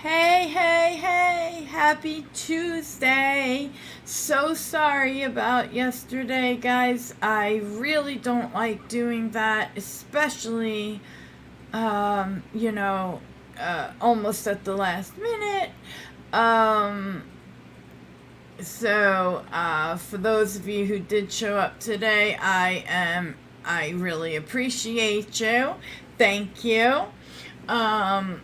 Hey, hey, hey, happy Tuesday. So sorry about yesterday, guys. I really don't like doing that, especially, um, you know, almost at the last minute. Um, for those of you who did show up today, I really appreciate you. Thank you. Um,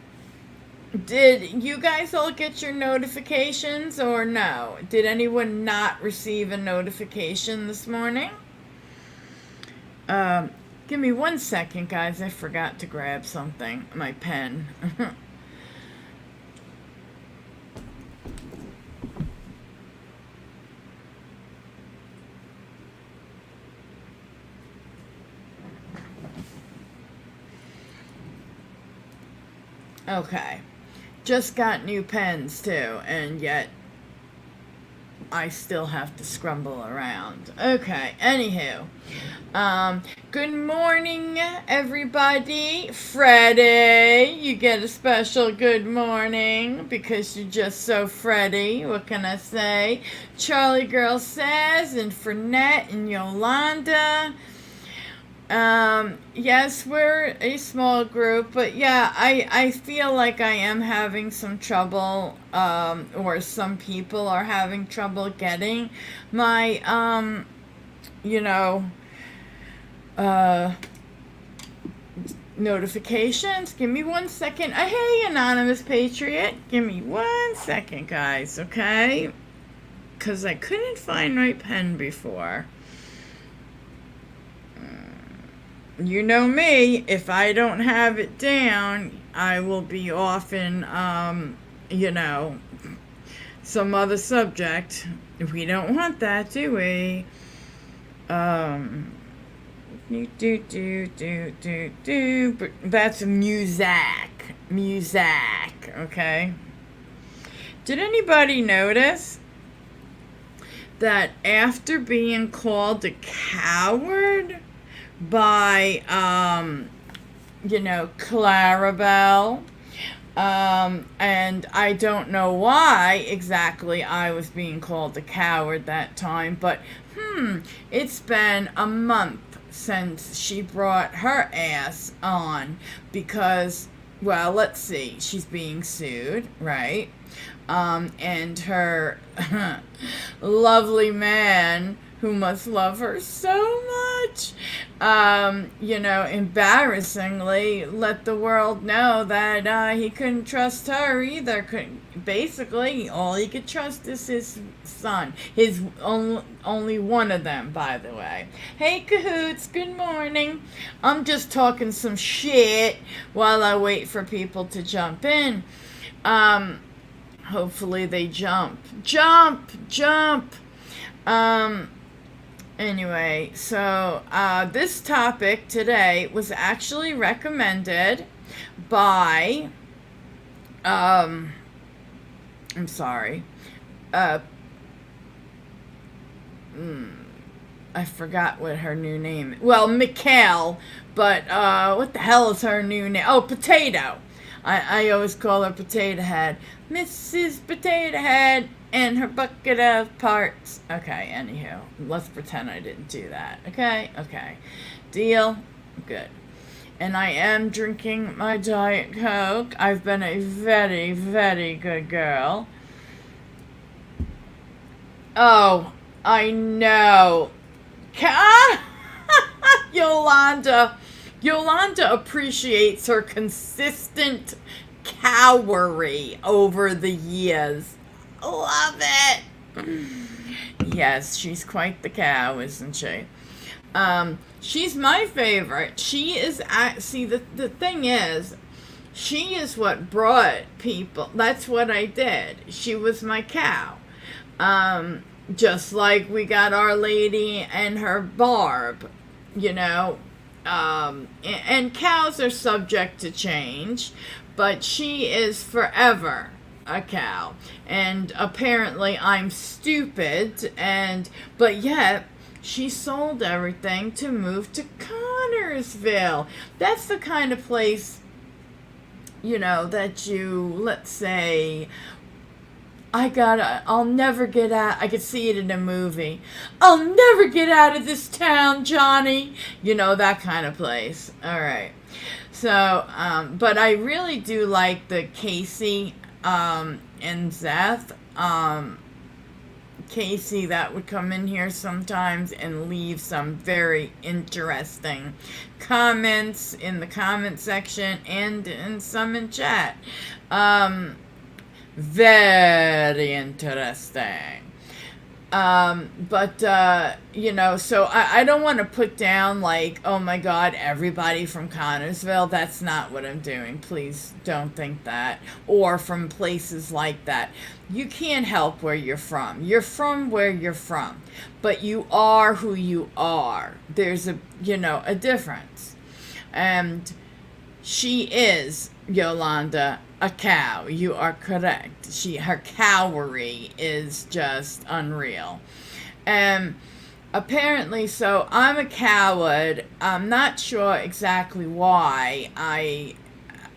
Did you guys all get your notifications or no? Did anyone not receive a notification this morning? Um, Give me 1 second, guys. I forgot to grab something. My pen. Okay. Just got new pens too, and yet I still have to scrumble around. Okay, anywho. Good morning, everybody. Freddie, you get a special good morning because you're just so Freddie. What can I say? Charlie Girl says, and Fernette and Yolanda. Yes, we're a small group, but yeah, I feel like I am having some trouble, or some people are having trouble getting my, you know, uh, notifications. Give me 1 second. Hey, Anonymous Patriot. Give me 1 second, guys, okay? Because I couldn't find my pen before. You know me, if I don't have it down, I will be off in, you know, some other subject. We don't want that, do we? But that's music. Music, okay? Did anybody notice that after being called a coward by, Clarabelle, and I don't know why exactly I was being called a coward that time, but it's been a month since she brought her ass on because, well, let's see, she's being sued, right? And her lovely man, who must love her so much, embarrassingly let the world know that he couldn't trust her either. Basically, all he could trust is his son. His only one of them, by the way. Hey, Cahoots, good morning. I'm just talking some shit while I wait for people to jump in. Hopefully they jump. Jump! Anyway, so this topic today was actually recommended by, I'm sorry, I forgot what her new name is. Well, Mikhail, but what the hell is her new name? Oh, Potato. I always call her Potato Head. Mrs. Potato Head and her bucket of parts. Okay, anywho, let's pretend I didn't do that. Okay. Deal? Good. And I am drinking my Diet Coke. I've been a very, very good girl. Oh, I know. Yolanda appreciates her consistent cowery over the years. Love it. Yes, she's quite the cow, isn't she? She's my favorite. She is, see, the thing is, she is what brought people. That's what I did. She was my cow. Just like we got Our Lady and her Barb, and cows are subject to change, but she is forever a cow. And apparently I'm stupid, but yet she sold everything to move to Connorsville. That's the kind of place that you, let's say, I'll never get out. I could see it in a movie. I'll never get out of this town, Johnny. That kind of place. All right. So, but I really do like the Casey, and Zeth. Casey that would come in here sometimes and leave some very interesting comments in the comment section and some in chat. Very interesting. But so I don't want to put down like, oh my God, everybody from Connorsville. That's not what I'm doing. Please don't think that. Or from places like that. You can't help where you're from. You're from where you're from. But you are who you are. There's a difference. And she is, Yolanda, a cow. You are correct. Her cowery is just unreal. And apparently, so I'm a coward. I'm not sure exactly why.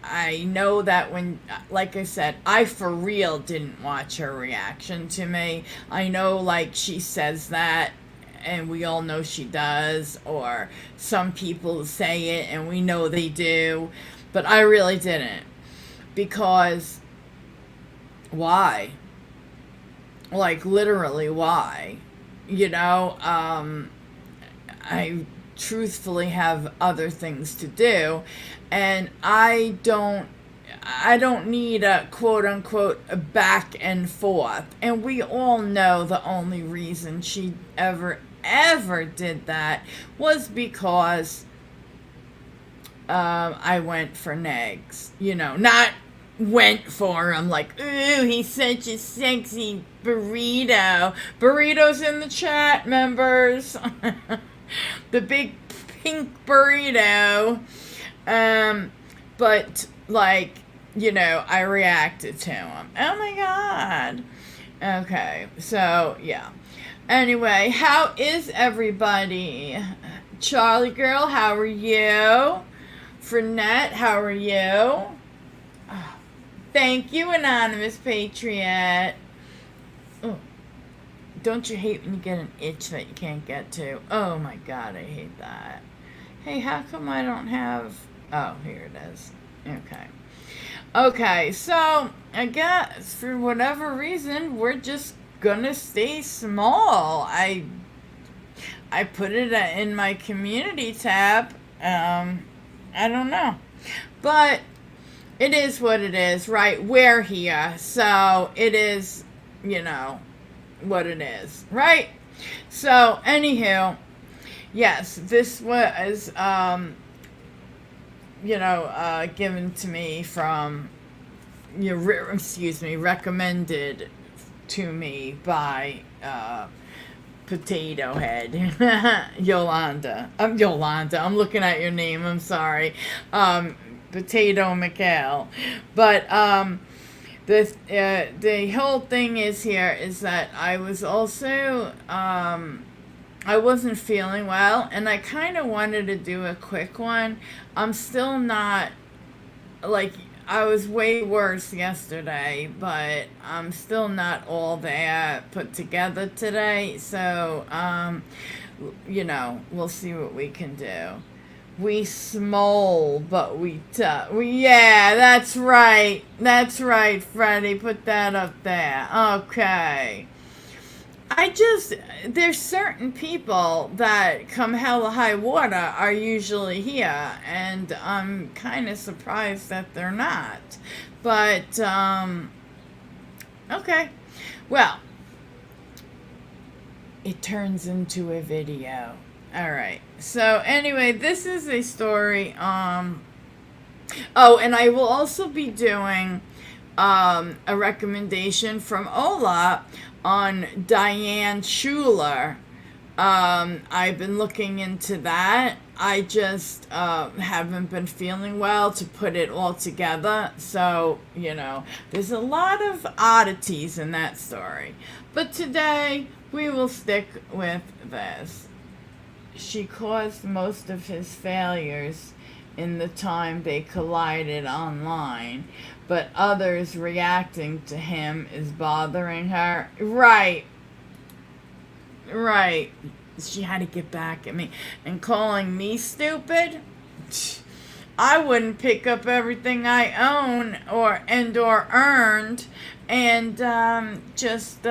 I know that when, like I said, I for real didn't watch her reaction to me. I know, like, she says that, and we all know she does, or some people say it, and we know they do, but I really didn't. Because, why? Like, literally, why? I truthfully have other things to do, and I don't need a quote-unquote a back and forth. And we all know the only reason she ever did that was because I went for negs. Not went for him like, ooh, he's such a sexy burrito. Burritos in the chat, members. The big pink burrito. But, like, I reacted to him. Oh my God. Okay, so, yeah. Anyway, how is everybody? Charlie girl, how are you? Fernette, how are you? Oh, thank you, Anonymous Patriot. Oh, don't you hate when you get an itch that you can't get to? Oh my God, I hate that. Hey, how come I don't have... Oh, here it is. Okay, so I guess for whatever reason, we're just gonna stay small. I put it in my community tab. I don't know. But it is what it is, right? We're here. So it is, what it is, right? So, anywho, yes, this was, given to me from, recommended to me by, Potato Head. Yolanda. I'm looking at your name. I'm sorry. Potato Mikhail. But, the whole thing is that I was also, I wasn't feeling well, and I kind of wanted to do a quick one. I'm still not, like, I was way worse yesterday, but I'm still not all there put together today. So, we'll see what we can do. We smole, but yeah, that's right. That's right, Freddie. Put that up there. Okay. There's certain people that come hell or high water are usually here, and I'm kind of surprised that they're not. But, okay. Well, it turns into a video. Alright, so anyway, this is a story, oh, and I will also be doing, a recommendation from Ola on Diane Schuler. I've been looking into that. I just haven't been feeling well to put it all together. So, there's a lot of oddities in that story. But today, we will stick with this. She caused most of his failures in the time they collided online, but others reacting to him is bothering her. Right. Right. She had to get back at me. And calling me stupid? I wouldn't pick up everything I own or earned and just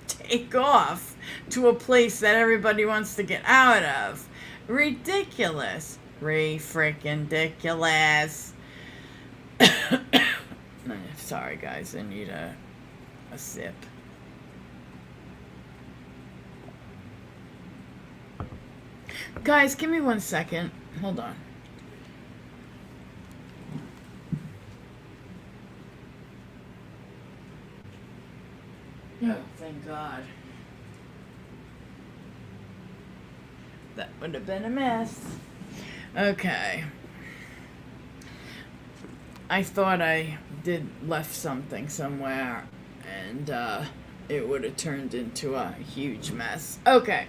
take off to a place that everybody wants to get out of. Ridiculous. Freaking-diculous. Sorry, guys. I need a sip. Guys, give me 1 second. Hold on. Oh, thank God. That would have been a mess. Okay. I thought I left something somewhere, and it would have turned into a huge mess. Okay.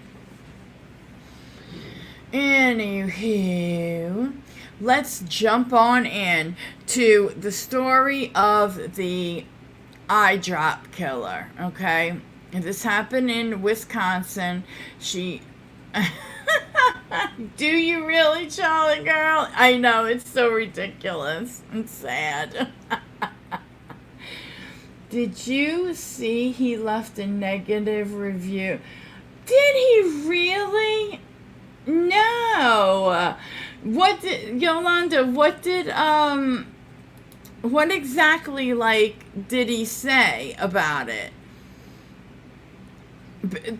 Anywho, let's jump on in to the story of the eye drop killer, okay? And this happened in Wisconsin. She... Do you really, Charlie girl? I know, it's so ridiculous and sad. Did you see he left a negative review? Did he really? No. Yolanda, what exactly, did he say about it?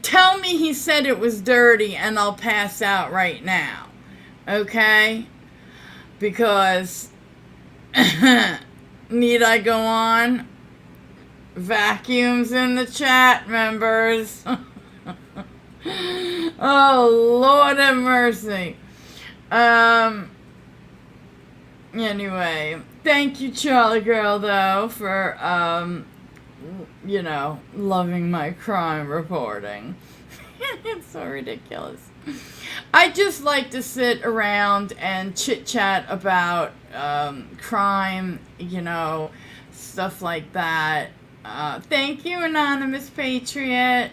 Tell me he said it was dirty and I'll pass out right now. Okay? Because, need I go on? Vacuums in the chat, members. Oh, Lord have mercy. Anyway, thank you, Charlie girl, though, for, loving my crime reporting. It's so ridiculous. I just like to sit around and chit-chat about, crime, stuff like that. Thank you, Anonymous Patriot.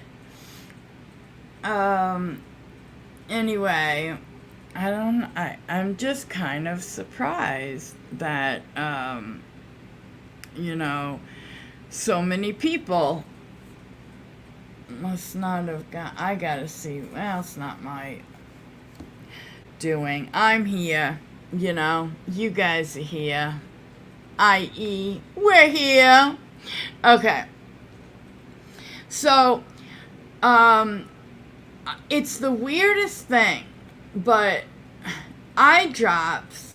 Anyway, I'm just kind of surprised that, so many people must not have I gotta see, well, it's not my doing. I'm here, you guys are here, i.e., we're here. Okay. So, it's the weirdest thing, but eye drops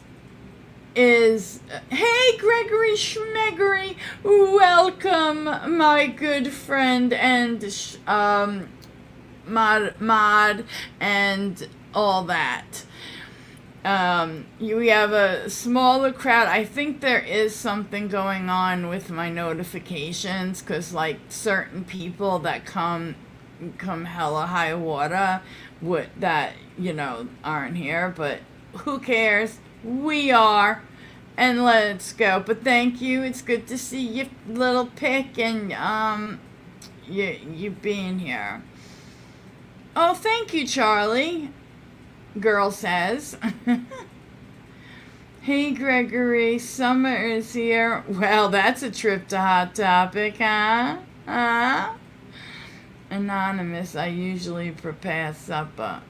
is, hey, Gregory Schmeggery, welcome, my good friend and mod and all that. We have a smaller crowd. I think there is something going on with my notifications, because certain people that come hella high water aren't here, but who cares? We are, and let's go. But thank you. It's good to see you, little pick, and you being here. Oh, thank you, Charlie. Girl says. Hey, Gregory, summer is here. Well, that's a trip to Hot Topic, huh? Anonymous, I usually prepare supper.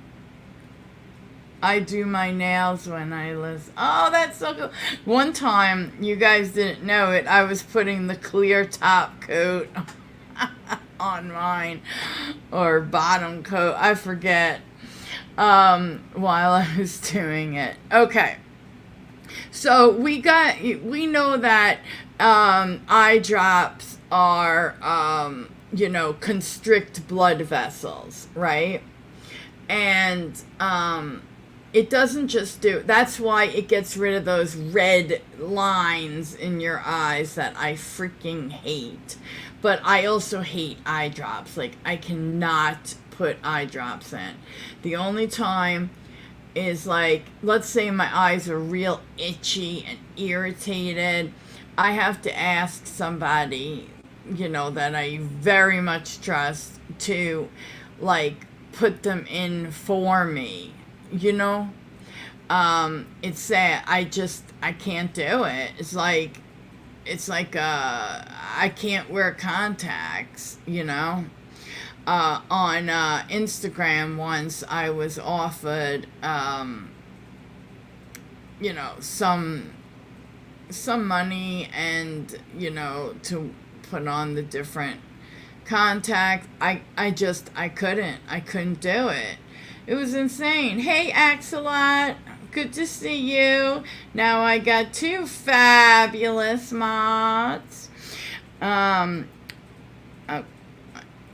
I do my nails when I listen. Oh, that's so cool. One time, you guys didn't know it, I was putting the clear top coat on mine. Or bottom coat, I forget. While I was doing it. Okay. So, we know that eye drops are, constrict blood vessels, right? And, it doesn't just that's why it gets rid of those red lines in your eyes that I freaking hate. But I also hate eye drops. I cannot put eye drops in. The only time is like, let's say my eyes are real itchy and irritated. I have to ask somebody, that I very much trust to, like, put them in for me, It's sad. I can't do it. I can't wear contacts, On Instagram once I was offered, some money and, to put on the different contacts. I couldn't do it. It was insane. Hey, Axelot. Good to see you. Now I got 2 fabulous mods.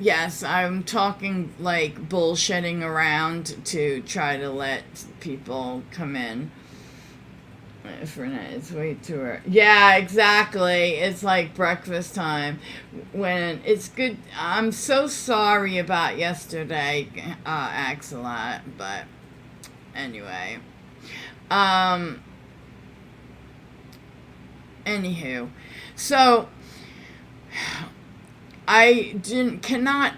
Yes, I'm talking like bullshitting around to try to let people come in. It's way too early. Yeah, exactly. It's like breakfast time. When it's good. I'm so sorry about yesterday, Axelot, but anyway. Anywho, so I cannot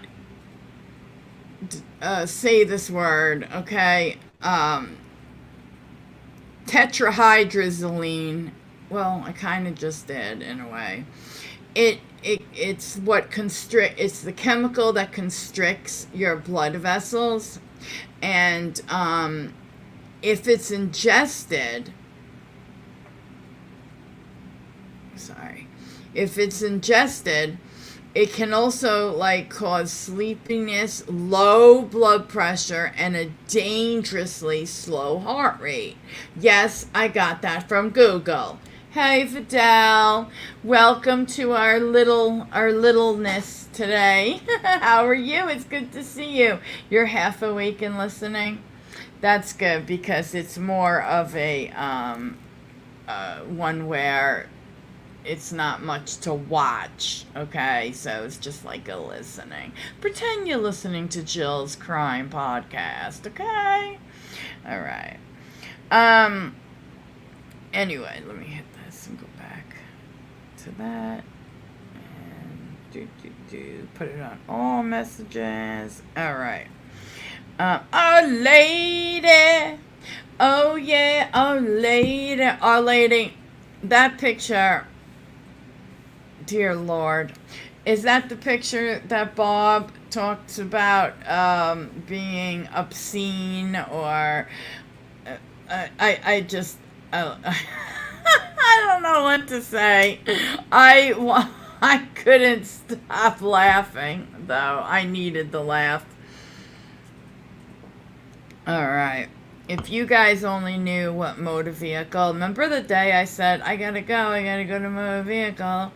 say this word, okay? Tetrahydrozoline. Well, I kind of just did in a way. It's it's the chemical that constricts your blood vessels, and if it's ingested, it can also like cause sleepiness, low blood pressure, and a dangerously slow heart rate. Yes, I got that from Google. Hey, Fidel, welcome to our littleness today. How are you? It's good to see you. You're half awake and listening. That's good, because it's more of a one where it's not much to watch, okay? So it's just like a listening. Pretend you're listening to Jill's Crime Podcast, okay? All right. Anyway, let me hit this and go back to that. And put it on all messages. All right. Oh, lady. Oh, yeah. Oh, lady. Oh, lady. That picture, dear Lord, is that the picture that Bob talks about being obscene, or I just I don't know what to say. I couldn't stop laughing, though. I needed the laugh. All right. If you guys only knew what motor vehicle, remember the day I said, I gotta go to motor vehicle.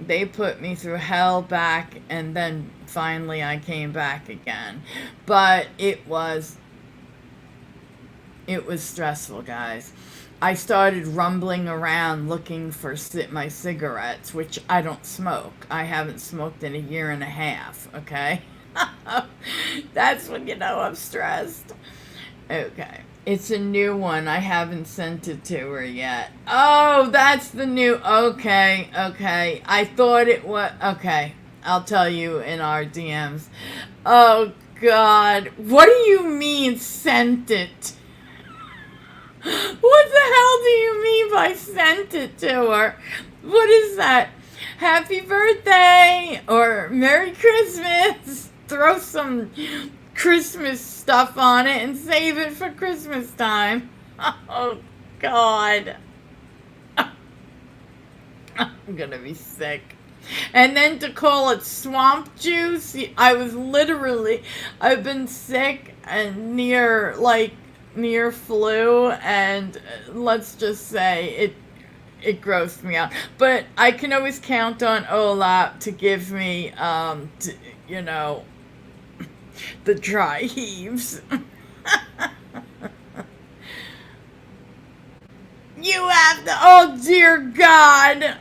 They put me through hell back, and then finally I came back again. But it was stressful, guys. I started rumbling around looking for my cigarettes, which I don't smoke. I haven't smoked in 1.5 years, okay? That's when you know I'm stressed. Okay. It's a new one. I haven't sent it to her yet. Oh, that's the new... Okay. I thought it was... Okay. I'll tell you in our DMs. Oh, God. What do you mean, sent it? What the hell do you mean by sent it to her? What is that? Happy birthday or Merry Christmas. Throw some Christmas stuff on it and save it for Christmas time. Oh, God. I'm gonna be sick. And then to call it swamp juice, I've been sick and near flu, and let's just say it grossed me out. But I can always count on Ola to give me, the dry heaves. You have to, oh dear God.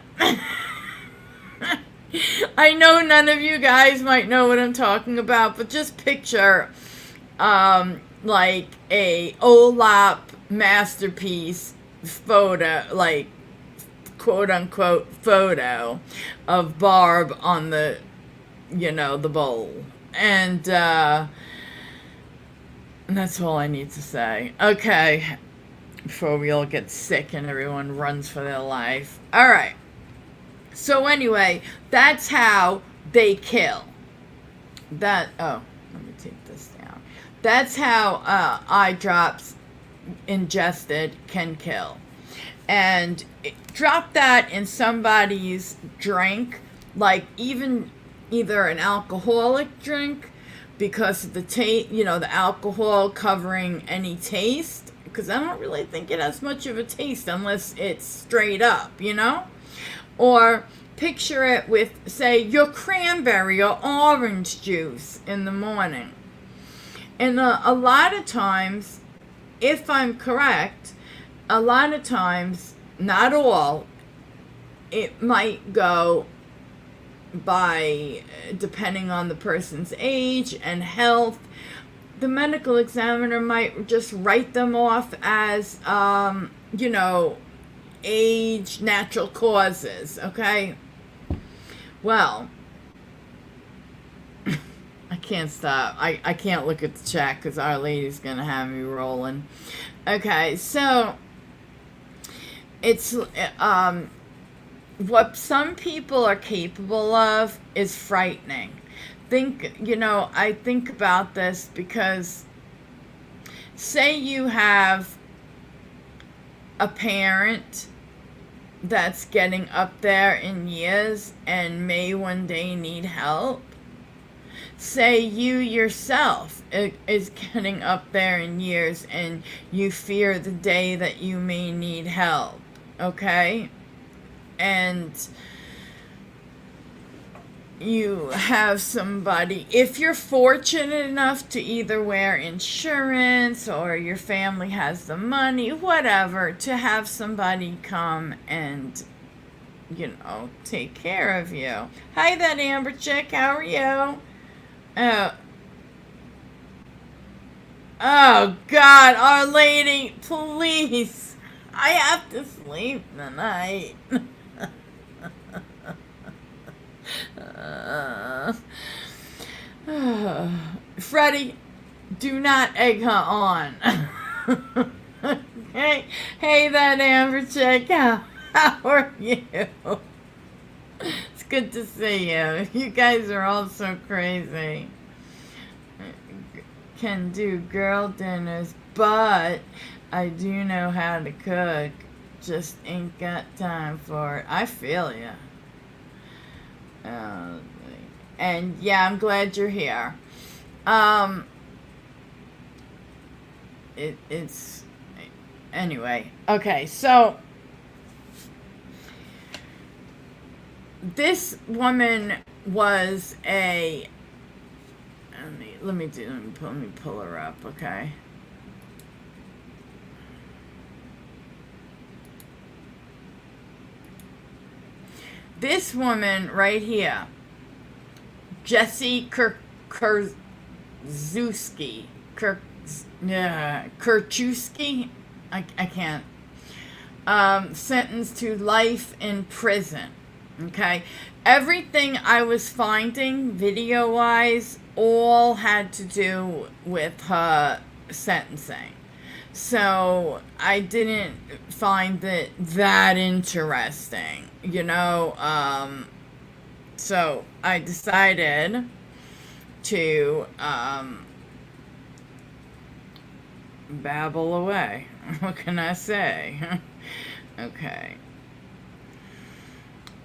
I know none of you guys might know what I'm talking about, but just picture, like a Olap masterpiece photo, like quote unquote photo of Barb on the, the bowl. And that's all I need to say. Okay. Before we all get sick and everyone runs for their life. All right. So anyway, that's how they kill. Let me take this down. That's how eye drops ingested can kill. And drop that in somebody's drink, like even either an alcoholic drink, because of the the alcohol covering any taste, because I don't really think it has much of a taste unless it's straight up, or picture it with, say, your cranberry or orange juice in the morning. And a lot of times, if I'm correct, a lot of times, not all, it might go by, depending on the person's age and health, the medical examiner might just write them off as, age, natural causes, okay? Well, I can't stop. I can't look at the chat because Our Lady's going to have me rolling. Okay, so it's, what some people are capable of is frightening. I think about this because say you have a parent that's getting up there in years and may one day need help. Say you yourself is getting up there in years and you fear the day that you may need help, okay? And you have somebody, if you're fortunate enough to either wear insurance or your family has the money, whatever, to have somebody come and, take care of you. Hi, that Amber chick, how are you? Oh, God, Our Lady, please. I have to sleep tonight. Freddie, do not egg her on. Hey, that Amber chick, how are you? It's good to see you. You guys are all so crazy. Can do girl dinners, but I do know how to cook. Just ain't got time for it. I feel ya. And yeah, I'm glad you're here. It's anyway. Okay, so this woman was a. Let me pull her up. Okay. This woman right here, Jessie Kurczewski, I can't, sentenced to life in prison, okay? Everything I was finding, video-wise, all had to do with her sentencing. So I didn't find it that interesting, so I decided to babble away. What can I say? Okay.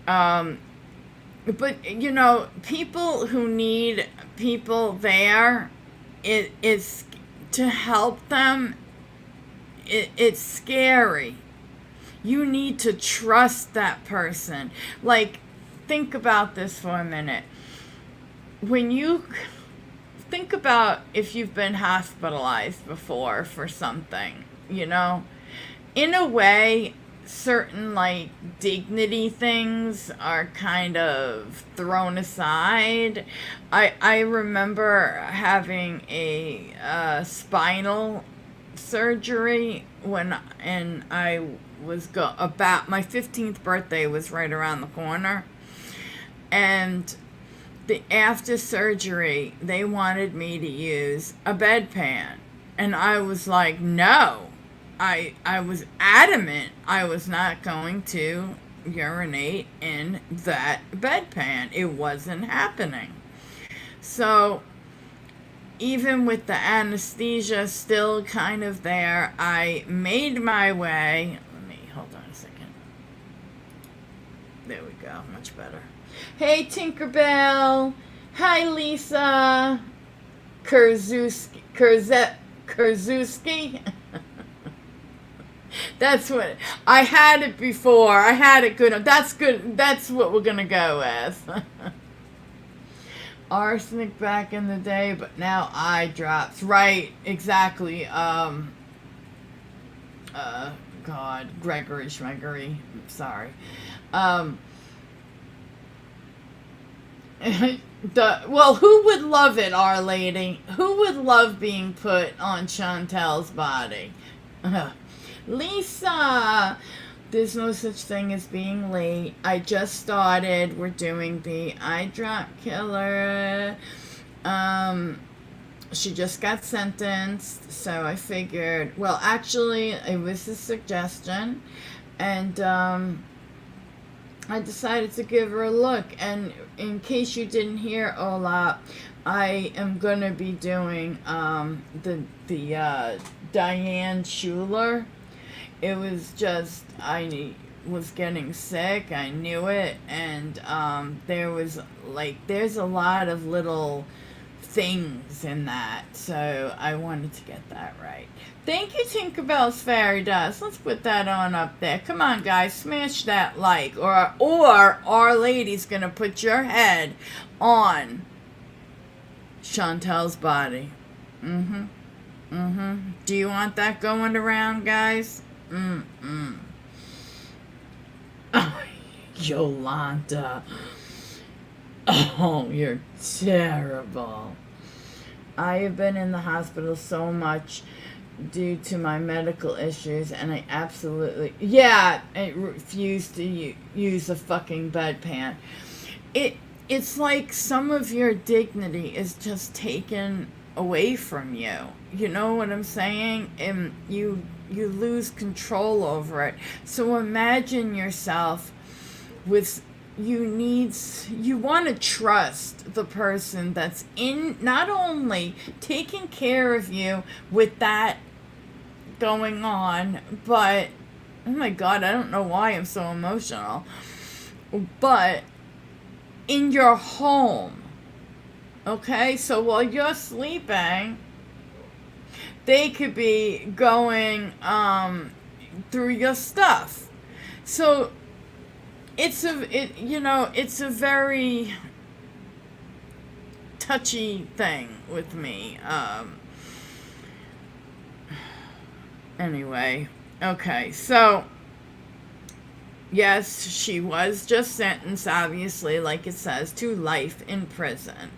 But people who need people there, it is to help them. It's scary. You need to trust that person. Like, think about this for a minute. When you think about if you've been hospitalized before for something, in a way, certain like dignity things are kind of thrown aside. I remember having a spinal surgery and I was about my 15th birthday was right around the corner, and after surgery they wanted me to use a bedpan, and I was like, no. I was adamant I was not going to urinate in that bedpan. It wasn't happening. So even with the anesthesia still kind of there, I made my way. Let me hold on a second. There we go. Much better. Hey, Tinkerbell. Hi, Lisa. Kurzewski. That's what I had it before. I had it good. That's good. That's what we're gonna go with. Arsenic back in the day, but now eye drops. Right, exactly. God, Gregory Schmegory. Sorry. Well, who would love it, Our Lady? Who would love being put on Chantel's body? Lisa, there's no such thing as being late. I just started. We're doing the eye drop killer. She just got sentenced, so I figured, well, actually, it was a suggestion, and I decided to give her a look. And in case you didn't hear, Ola, I am going to be doing the Diane Schuler. It was just, I was getting sick, I knew it, and there's a lot of little things in that, so I wanted to get that right. Thank you, Tinkerbell's Fairy Dust. Let's put that on up there. Come on, guys, smash that like, or Our Lady's gonna put your head on Chantel's body. Do you want that going around, guys? Oh, Yolanda. Oh, you're terrible. I have been in the hospital so much due to my medical issues, and I absolutely, I refuse to use a fucking bedpan. It's like some of your dignity is just taken away from you. You know what I'm saying? And you lose control over it. So imagine yourself with, you want to trust the person that's in, not only taking care of you with that going on, but, oh my God, I don't know why I'm so emotional, but in your home. Okay, so while you're sleeping, they could be going through your stuff. So it's a very touchy thing with me. Anyway, okay, so yes, she was just sentenced, obviously, like it says, to life in prison.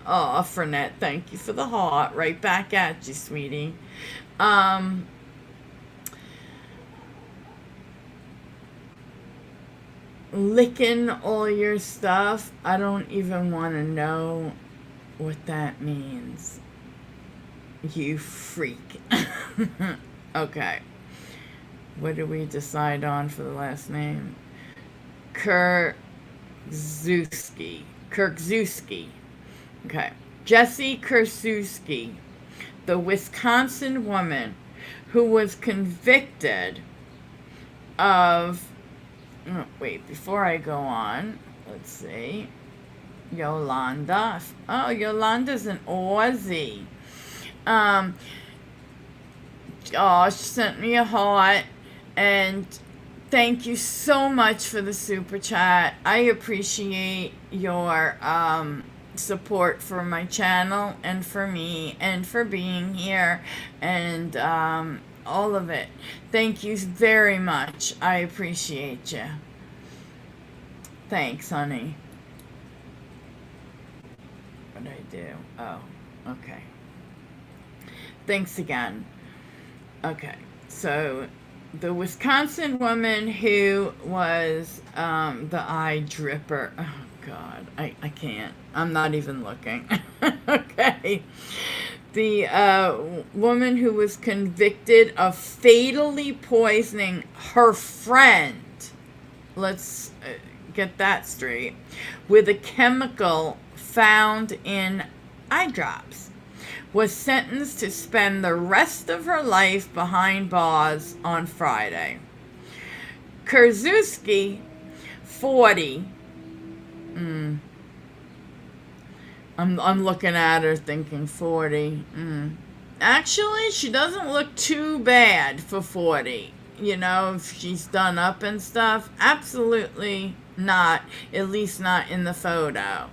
Oh, Fernette, thank you for the heart. Right back at you, sweetie. Licking all your stuff. I don't even want to know what that means. You freak. Okay. What did we decide on for the last name? Kurzewski. Okay. Jessie Kurzewski, the Wisconsin woman who was convicted of, wait, before I go on, let's see. Yolanda. Oh, Yolanda's an Aussie. Oh, she sent me a heart, and thank you so much for the super chat. I appreciate your support for my channel and for me and for being here, and all of it. Thank you very much. I appreciate you. Thanks, honey. What did I do? Oh, okay. Thanks again. Okay, so the Wisconsin woman who was the eye dripper. Oh, God, I can't. I'm not even looking. Okay. The woman who was convicted of fatally poisoning her friend. Let's get that straight. With a chemical found in eye drops, was sentenced to spend the rest of her life behind bars on Friday. Krzyzewski, 40. I'm looking at her thinking 40. Actually, she doesn't look too bad for 40. You know, if she's done up and stuff. Absolutely not. At least not in the photo.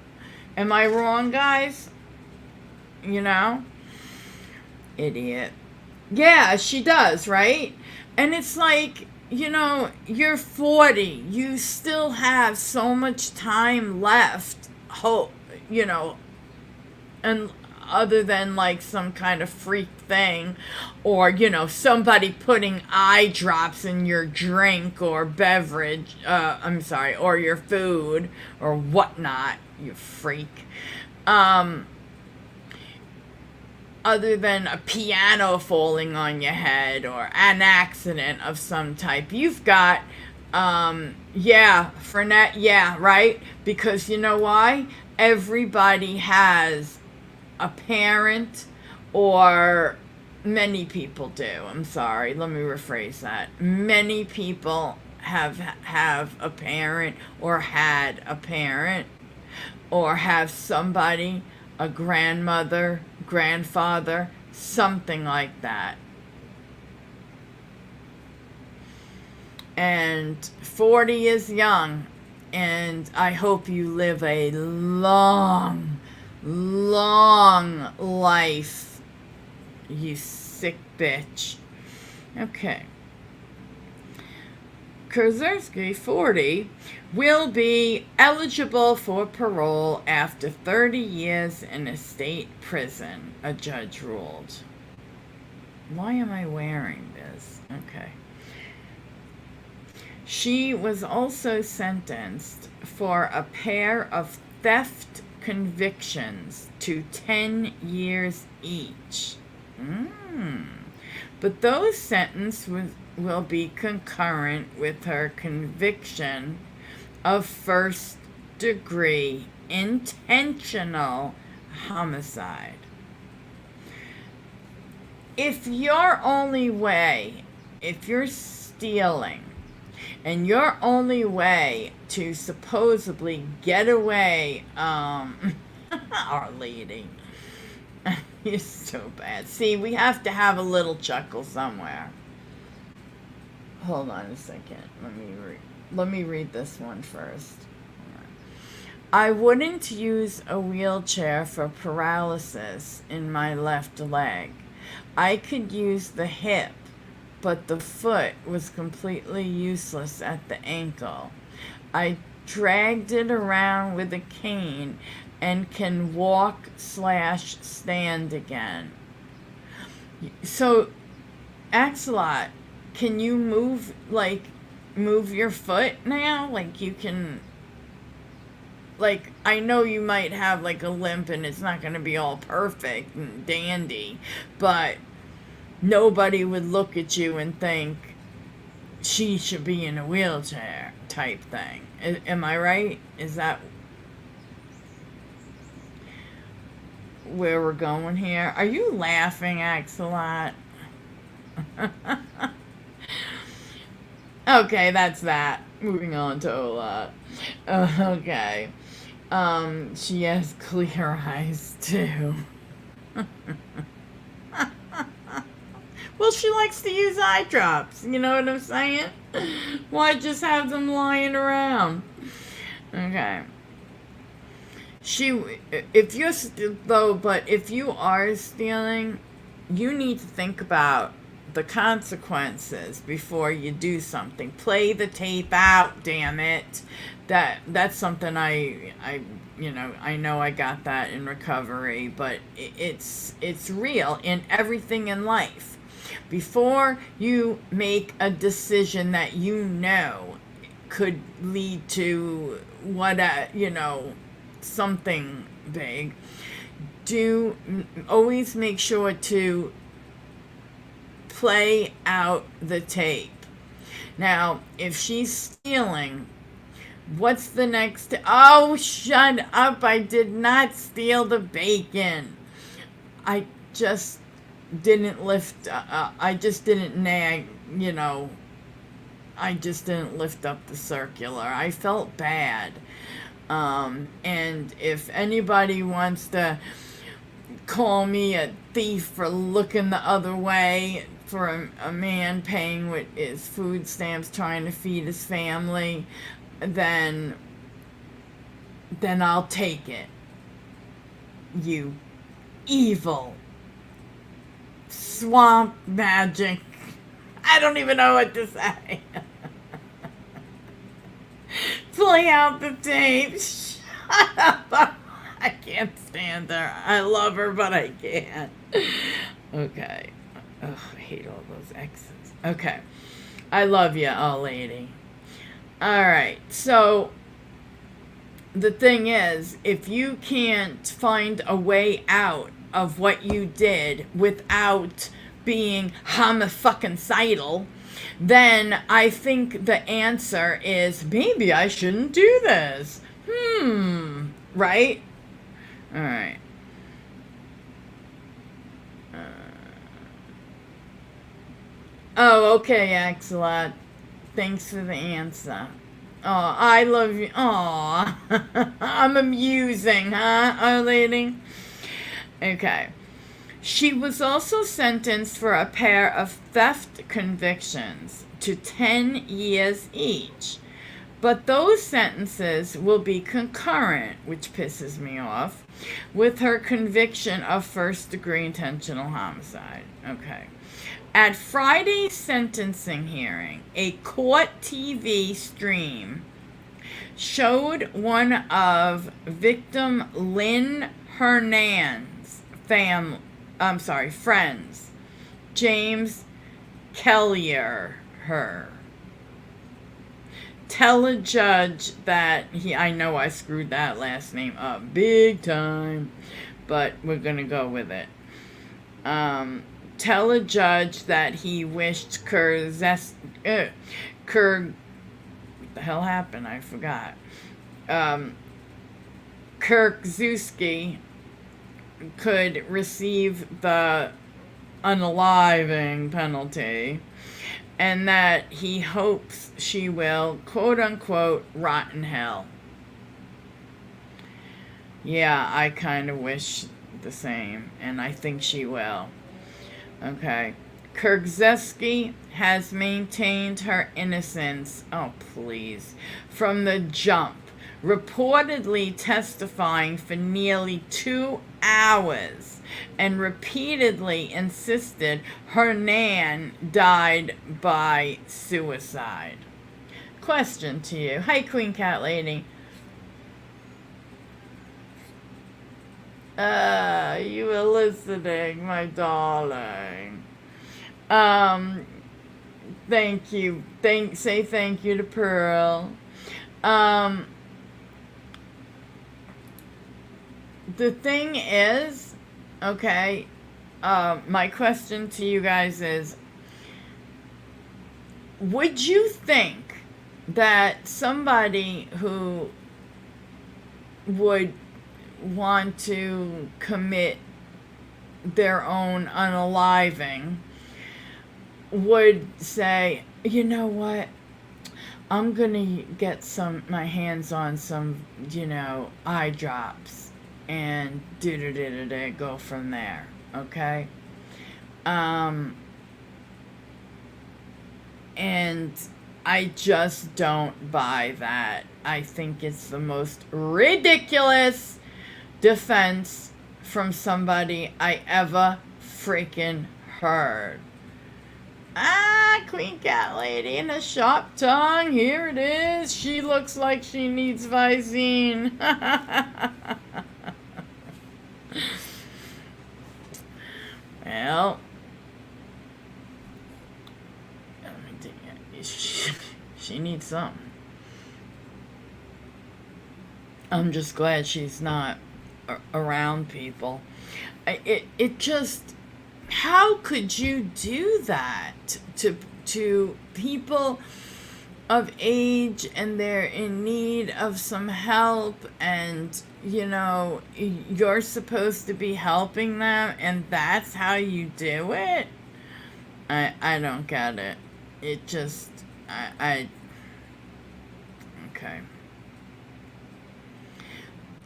Am I wrong, guys? You know? Idiot. Yeah, she does, right? And it's like, you know, you're 40. You still have so much time left. Hope, you know, and other than like some kind of freak thing, or, you know, somebody putting eye drops in your drink or beverage, or your food or whatnot, you freak. Other than a piano falling on your head or an accident of some type, you've got, Fernet, yeah, right? Because you know why? Everybody has a parent, or many people do. I'm sorry, let me rephrase that. Many people have a parent, or had a parent, or have somebody, a grandmother, grandfather, something like that. And 40 is young, and I hope you live a long, long life, you sick bitch. Okay. Krzyzewski, 40, will be eligible for parole after 30 years in a state prison, a judge ruled. Why am I wearing this? Okay. She was also sentenced for a pair of theft convictions to 10 years each. But those sentences will be concurrent with her conviction of first-degree intentional homicide. If you're stealing, and your only way to supposedly get away, Our Lady, you're so bad. See, we have to have a little chuckle somewhere. Hold on a second. Let me read this one first. I wouldn't use a wheelchair for paralysis in my left leg. I could use the hip, but the foot was completely useless at the ankle. I dragged it around with a cane and can walk/stand again. So, Axelot, can you move your foot now? Like, you can, like, I know you might have like a limp and it's not going to be all perfect and dandy, but nobody would look at you and think she should be in a wheelchair type thing. Am I right? Is that where we're going here? Are you laughing, Axelot? Okay, that's that. Moving on to Ola. Okay. She has clear eyes too. Well, she likes to use eye drops. You know what I'm saying? Why just have them lying around? Okay. If you are stealing, you need to think about the consequences before you do something. Play the tape out, damn it. That's something I I know I got that in recovery, but it's real in everything in life. Before you make a decision that you know could lead to something big, do always make sure to play out the tape. Now, if she's stealing, what's the next? Oh, shut up. I did not steal the bacon. I just didn't lift, I just didn't nag, I just didn't lift up the circular. I felt bad. And if anybody wants to call me a thief for looking the other way for a man paying with his food stamps trying to feed his family, then I'll take it. You evil swamp magic. I don't even know what to say. Play out the tape. Shut up. I can't stand her. I love her, but I can't. Okay. Ugh, I hate all those X's. Okay. I love you, old lady. Alright, so the thing is, if you can't find a way out of what you did without being homifucking-cidal, then I think the answer is, maybe I shouldn't do this. Right? Alright. Oh, okay, Axelot. Thanks for the answer. Oh, I love you. Aw. I'm amusing, huh, old lady? Okay. She was also sentenced for a pair of theft convictions to 10 years each. But those sentences will be concurrent, which pisses me off, with her conviction of first-degree intentional homicide. Okay. At Friday's sentencing hearing, a court TV stream showed one of victim Lynn Hernand's friends, James Kellier, tell a judge that I know I screwed that last name up big time, but we're gonna go with it. Tell a judge that he wished what the hell happened? I forgot. Kirkzewski could receive the unaliving penalty, and that he hopes she will, quote-unquote, rot in hell. Yeah, I kind of wish the same, and I think she will. Okay. Kirkzewski has maintained her innocence, oh please, from the jump, reportedly testifying for nearly 2 hours and repeatedly insisted Hernan died by suicide. Question to you. Hi, Queen Cat Lady. You were listening, my darling. Thank you. Say thank you to Pearl. The thing is, okay, my question to you guys is, would you think that somebody who would want to commit their own unaliving would say, you know what, I'm gonna get my hands on some, eye drops and go from there, okay? And I just don't buy that. I think it's the most ridiculous defense from somebody I ever freaking heard. Queen Cat Lady and a sharp tongue. Here it is. She looks like she needs Visine. Well, she needs something. I'm just glad she's not around people. It just, how could you do that to people of age, and they're in need of some help, and you're supposed to be helping them, and that's how you do it? I don't get it. It just, okay.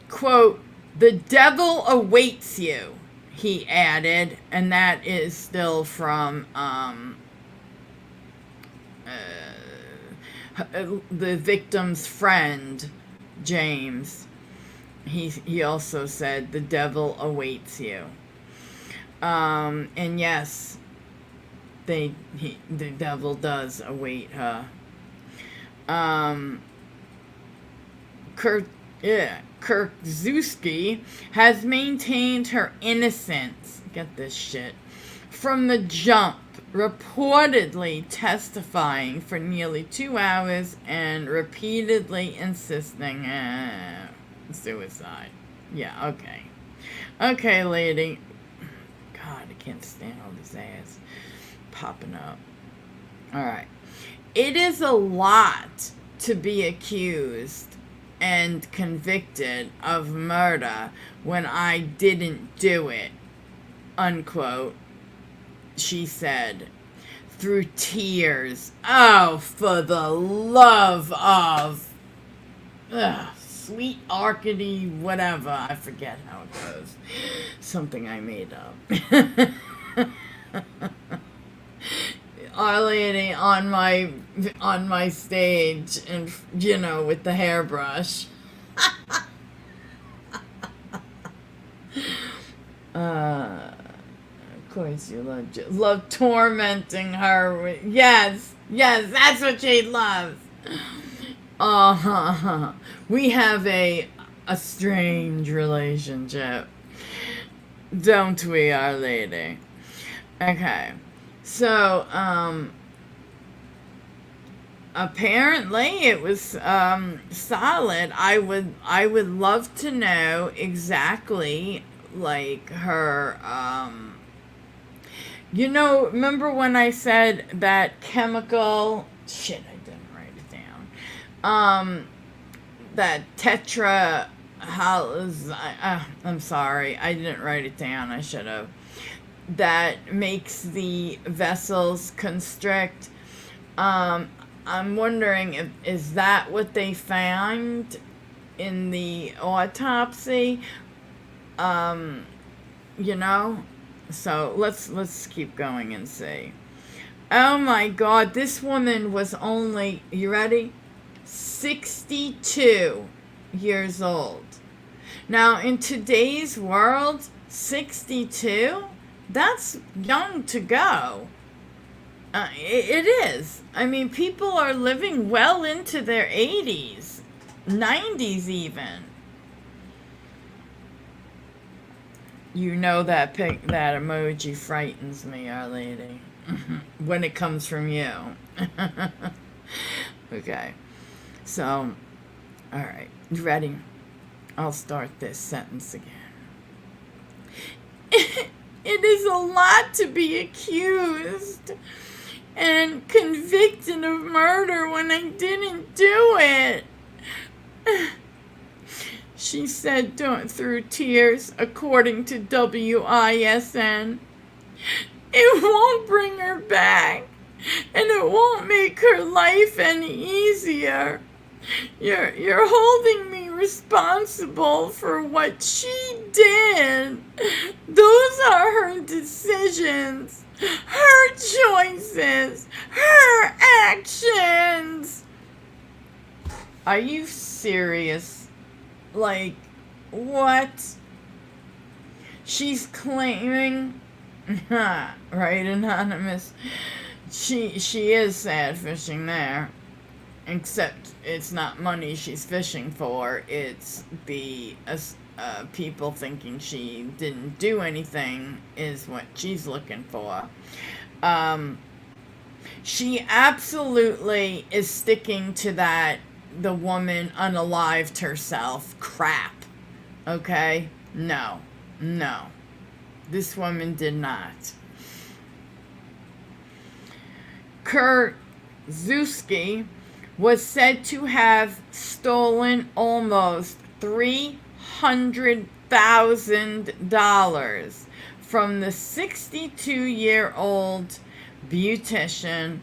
Quote, "The devil awaits you," he added, and that is still from the victim's friend, James. He also said, "The devil awaits you." And yes, the devil does await her. Kirkzewski has maintained her innocence, get this shit, from the jump, reportedly testifying for nearly 2 hours and repeatedly insisting suicide. Yeah, okay. Okay, lady. God, I can't stand all these ads popping up. Alright. It is a lot to be accused and convicted of murder when I didn't do it, unquote, she said, through tears. Oh, for the love of sweet Arcady, whatever. I forget how it goes. Something I made up. Our lady on my stage, and with the hairbrush. Of course you love tormenting her. Yes, that's what she loves. We have a strange relationship, don't we, Our Lady? Okay. So, apparently it was solid. I would love to know exactly, like, her, remember when I said that chemical, shit, I didn't write it down, that I'm sorry, I didn't write it down, I should have, that makes the vessels constrict. I'm wondering is that what they found in the autopsy? So let's keep going and see. Oh my God, this woman was only, you ready? 62 years old. Now, in today's world, 62? That's young to go. It is. I mean, people are living well into their 80s, 90s even. That that emoji frightens me, Our Lady, when it comes from you. Okay. So, all right, you ready? I'll start this sentence again. It is a lot to be accused and convicted of murder when I didn't do it, she said through tears, according to WISN. It won't bring her back, and it won't make her life any easier. You're holding me responsible for what she did. Those are her decisions, her choices, her actions. Are you serious? Like, what? She's claiming, right, Anonymous? she is sad fishing there. Except it's not money she's fishing for. It's the people thinking she didn't do anything is what she's looking for. She absolutely is sticking to that the woman unalived herself crap. Okay? No. No. This woman did not. Krzyzewski was said to have stolen almost $300,000 from the 62-year-old beautician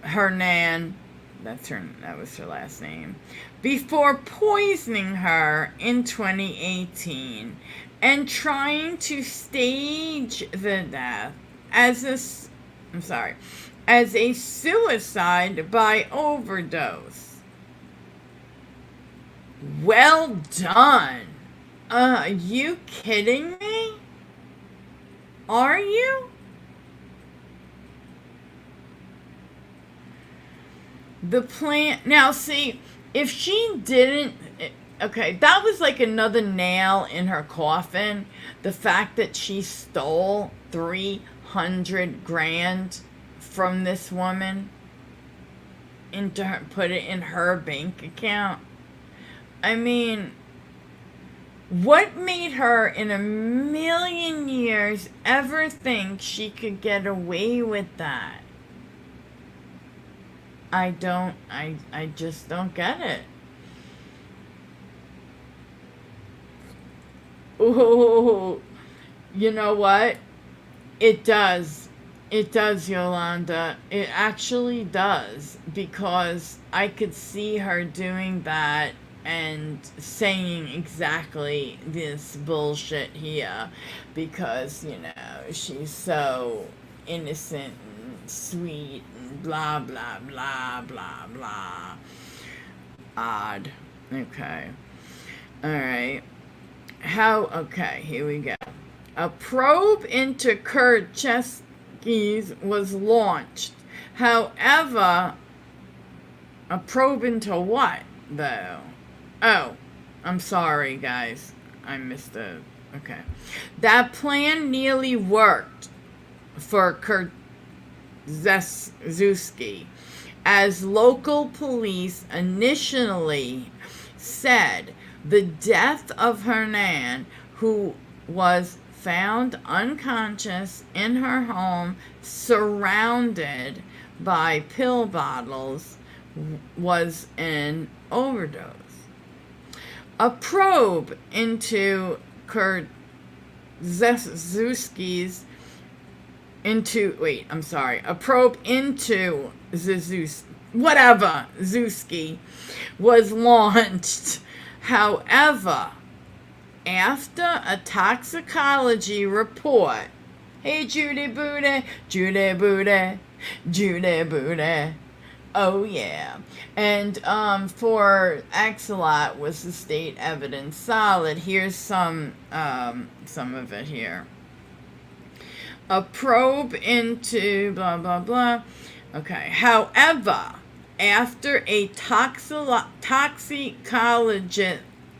Hernan, that was her last name, before poisoning her in 2018 and trying to stage the death as a suicide by overdose. Well done. Are you kidding me? Are you? The plan. Now, see, if she didn't. Okay, that was like another nail in her coffin. The fact that she stole 300 grand from this woman put it in her bank account. I mean, what made her in a million years ever think she could get away with that? I just don't get it. Ooh, you know what? It does. It does, Yolanda. It actually does. Because I could see her doing that and saying exactly this bullshit here. Because, she's so innocent and sweet and blah, blah, blah, blah, blah. Odd. Okay. Alright. Okay, here we go. A probe into Krzyzewski's was launched. However, a probe into what, though? Oh, I'm sorry, guys. I missed the... Okay. That plan nearly worked for Krzyzewski, as local police initially said the death of Hernan, who was found unconscious in her home surrounded by pill bottles, was an overdose. A probe into Krzyzewski's Zewski was launched. However, after a toxicology report, hey Judy Booty, oh yeah, and for Axolot was the state evidence solid. Here's some of it here. A probe into blah blah blah. Okay, however, after a toxicological,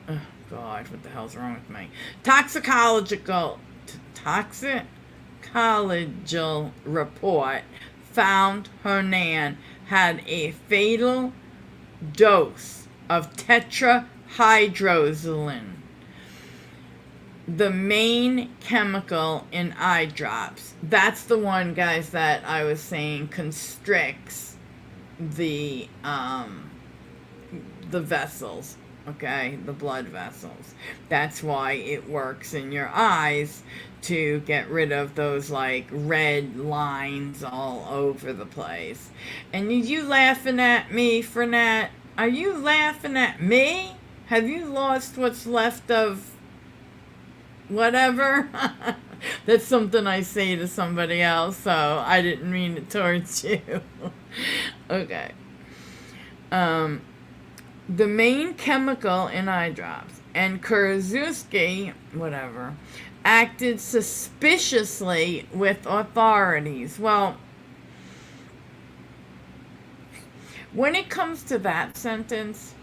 oh God, what the hell's wrong with me? Toxicological report found Hernan had a fatal dose of tetrahydrozoline, the main chemical in eye drops. That's the one, guys, that I was saying constricts the vessels, okay, the blood vessels. That's why it works in your eyes to get rid of those like red lines all over the place. And you laughing at me for that? Are you laughing at me? Have you lost what's left of whatever? That's something I say to somebody else, so I didn't mean it towards you. Okay. The main chemical in eye drops, and Krzyzewski, whatever, acted suspiciously with authorities. Well, When it comes to that sentence,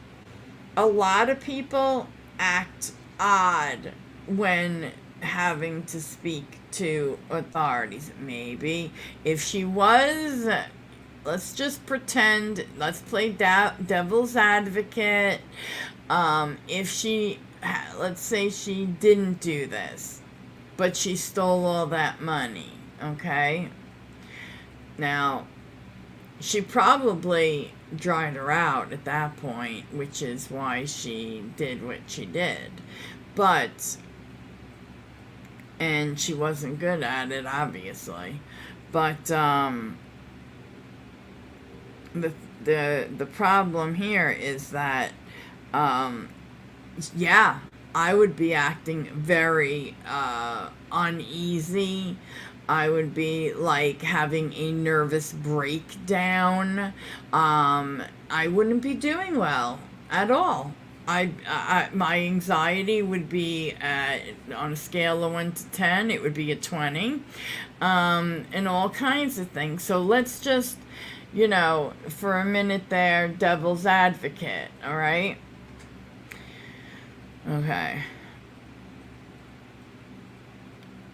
a lot of people act odd when having to speak to authorities. Maybe if she was, let's just pretend, let's play devil's advocate. If she, let's say she didn't do this, but she stole all that money, okay? Now, she probably dried her out at that point, which is why she did what she did. But, and she wasn't good at it, obviously. But, the problem here is that, yeah, I would be acting very uneasy. I would be like having a nervous breakdown. I wouldn't be doing well at all. My anxiety would be on a scale of 1 to 10, it would be a 20, and all kinds of things. So let's just, for a minute there, devil's advocate, all right? Okay.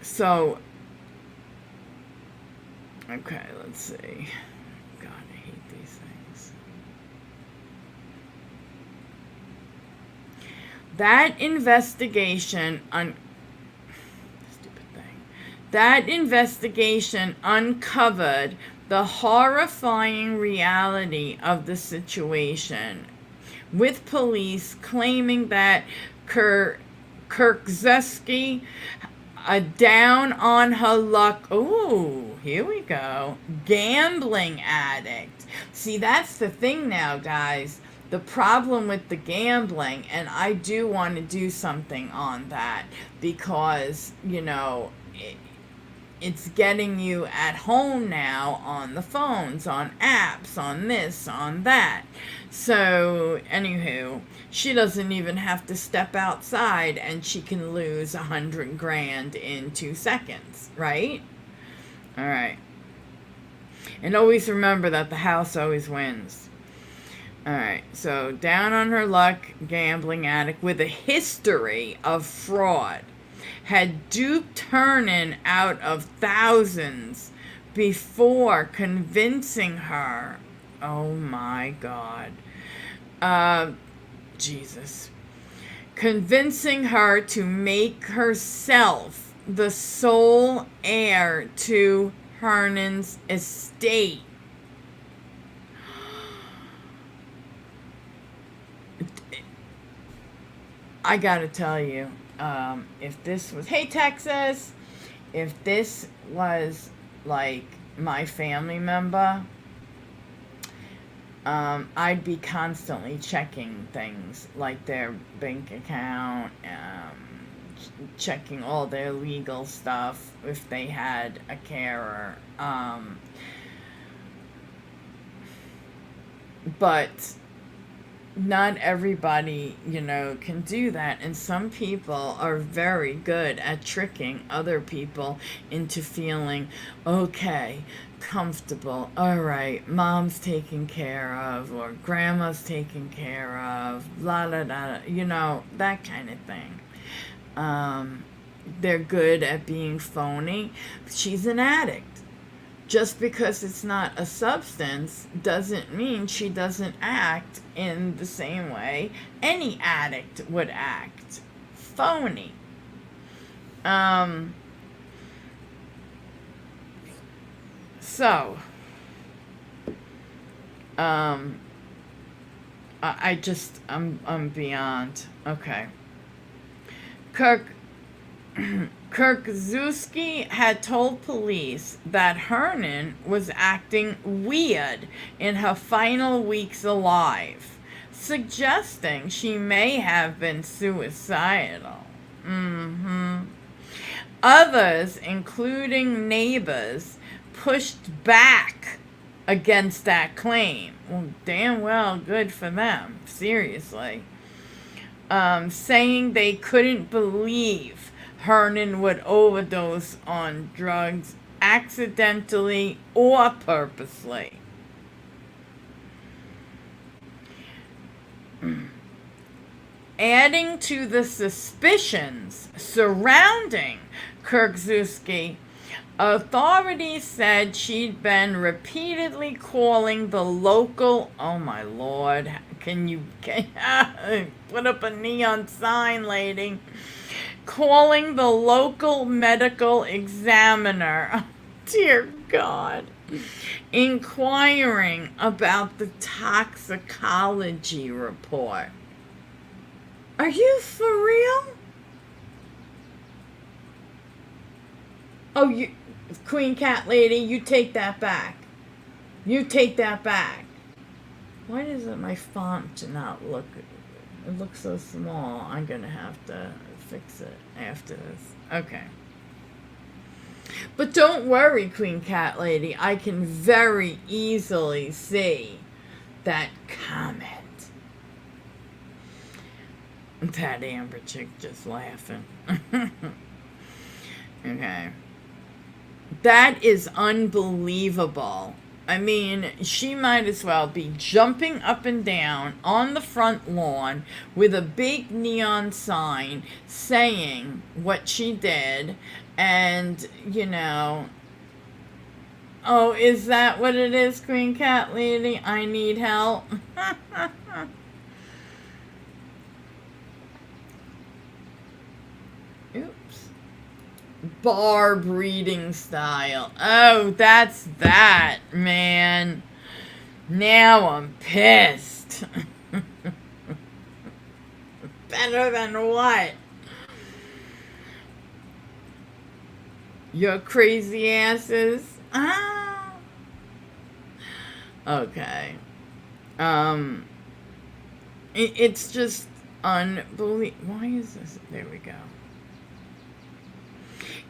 So, okay, let's see. God, I hate these things. That investigation uncovered the horrifying reality of the situation, with police claiming that Kirkzuski, a down on her luck, ooh, here we go, gambling addict. See, that's the thing now, guys. The problem with the gambling, and I do want to do something on that, because, it's getting you at home now on the phones, on apps, on this, on that. So, anywho, she doesn't even have to step outside and she can lose 100 grand in 2 seconds, right? All right. And always remember that the house always wins. All right. So, down on her luck, gambling addict with a history of fraud, had duped Hernan out of thousands before convincing her, oh my God, Jesus, convincing her to make herself the sole heir to Hernan's estate. I gotta tell you, if this was, hey Texas, if this was like my family member, I'd be constantly checking things like their bank account, checking all their legal stuff if they had a carer. But not everybody, can do that. And some people are very good at tricking other people into feeling, okay, comfortable. All right, mom's taken care of, or grandma's taken care of, la la la, that kind of thing. They're good at being phony. She's an addict. Just because it's not a substance doesn't mean she doesn't act in the same way any addict would act. Phony. So, I'm beyond. Okay. Kirkzuski had told police that Hernan was acting weird in her final weeks alive, suggesting she may have been suicidal. Others, including neighbors, pushed back against that claim. Well, damn well good for them, seriously. Saying they couldn't believe Hernan would overdose on drugs accidentally or purposely. Adding to the suspicions surrounding Kirkzuski, authorities said she'd been repeatedly calling the local, oh my lord, can you put up a neon sign, lady? Calling the local medical examiner, oh, dear God, inquiring about the toxicology report. Are you for real? Oh, you, Queen Cat Lady, you take that back. You take that back. Why does my font not look, it looks so small? I'm going to have to fix it after this. Okay. But don't worry, Queen Cat Lady. I can very easily see that comment. That Amber chick just laughing. Okay. That is unbelievable. I mean, she might as well be jumping up and down on the front lawn with a big neon sign saying what she did. And, you know, oh, is that what it is, Queen Cat Lady? I need help. Oops. Bar breeding style. Oh, that's that, man. Now I'm pissed. Better than what? Your crazy asses. Ah. Okay. It's just unbelievable. Why is this? There we go.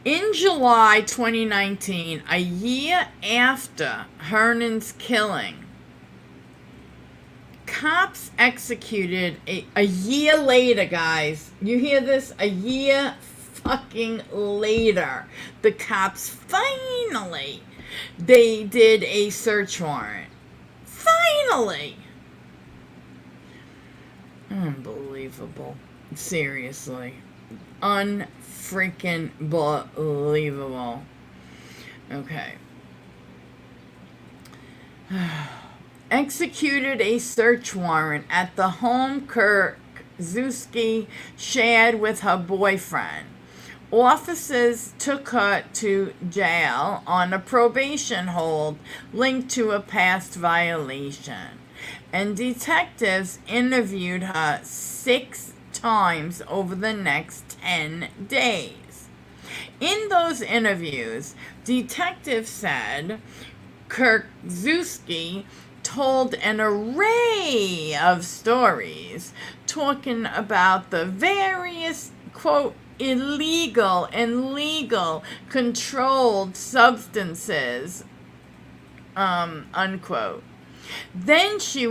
In July 2019, a year after Hernan's killing, cops executed a year later, guys. You hear this? A year fucking later, the cops finally, they did a search warrant. Finally. Unbelievable. Seriously. Unfreaking believable. Okay. Executed a search warrant at the home Kirkzuski shared with her boyfriend. Officers took her to jail on a probation hold linked to a past violation, and detectives interviewed her 6 times over the next 10 days. In those interviews, detectives said Kirkzuski told an array of stories talking about the various, quote, illegal and legal controlled substances, unquote. Then she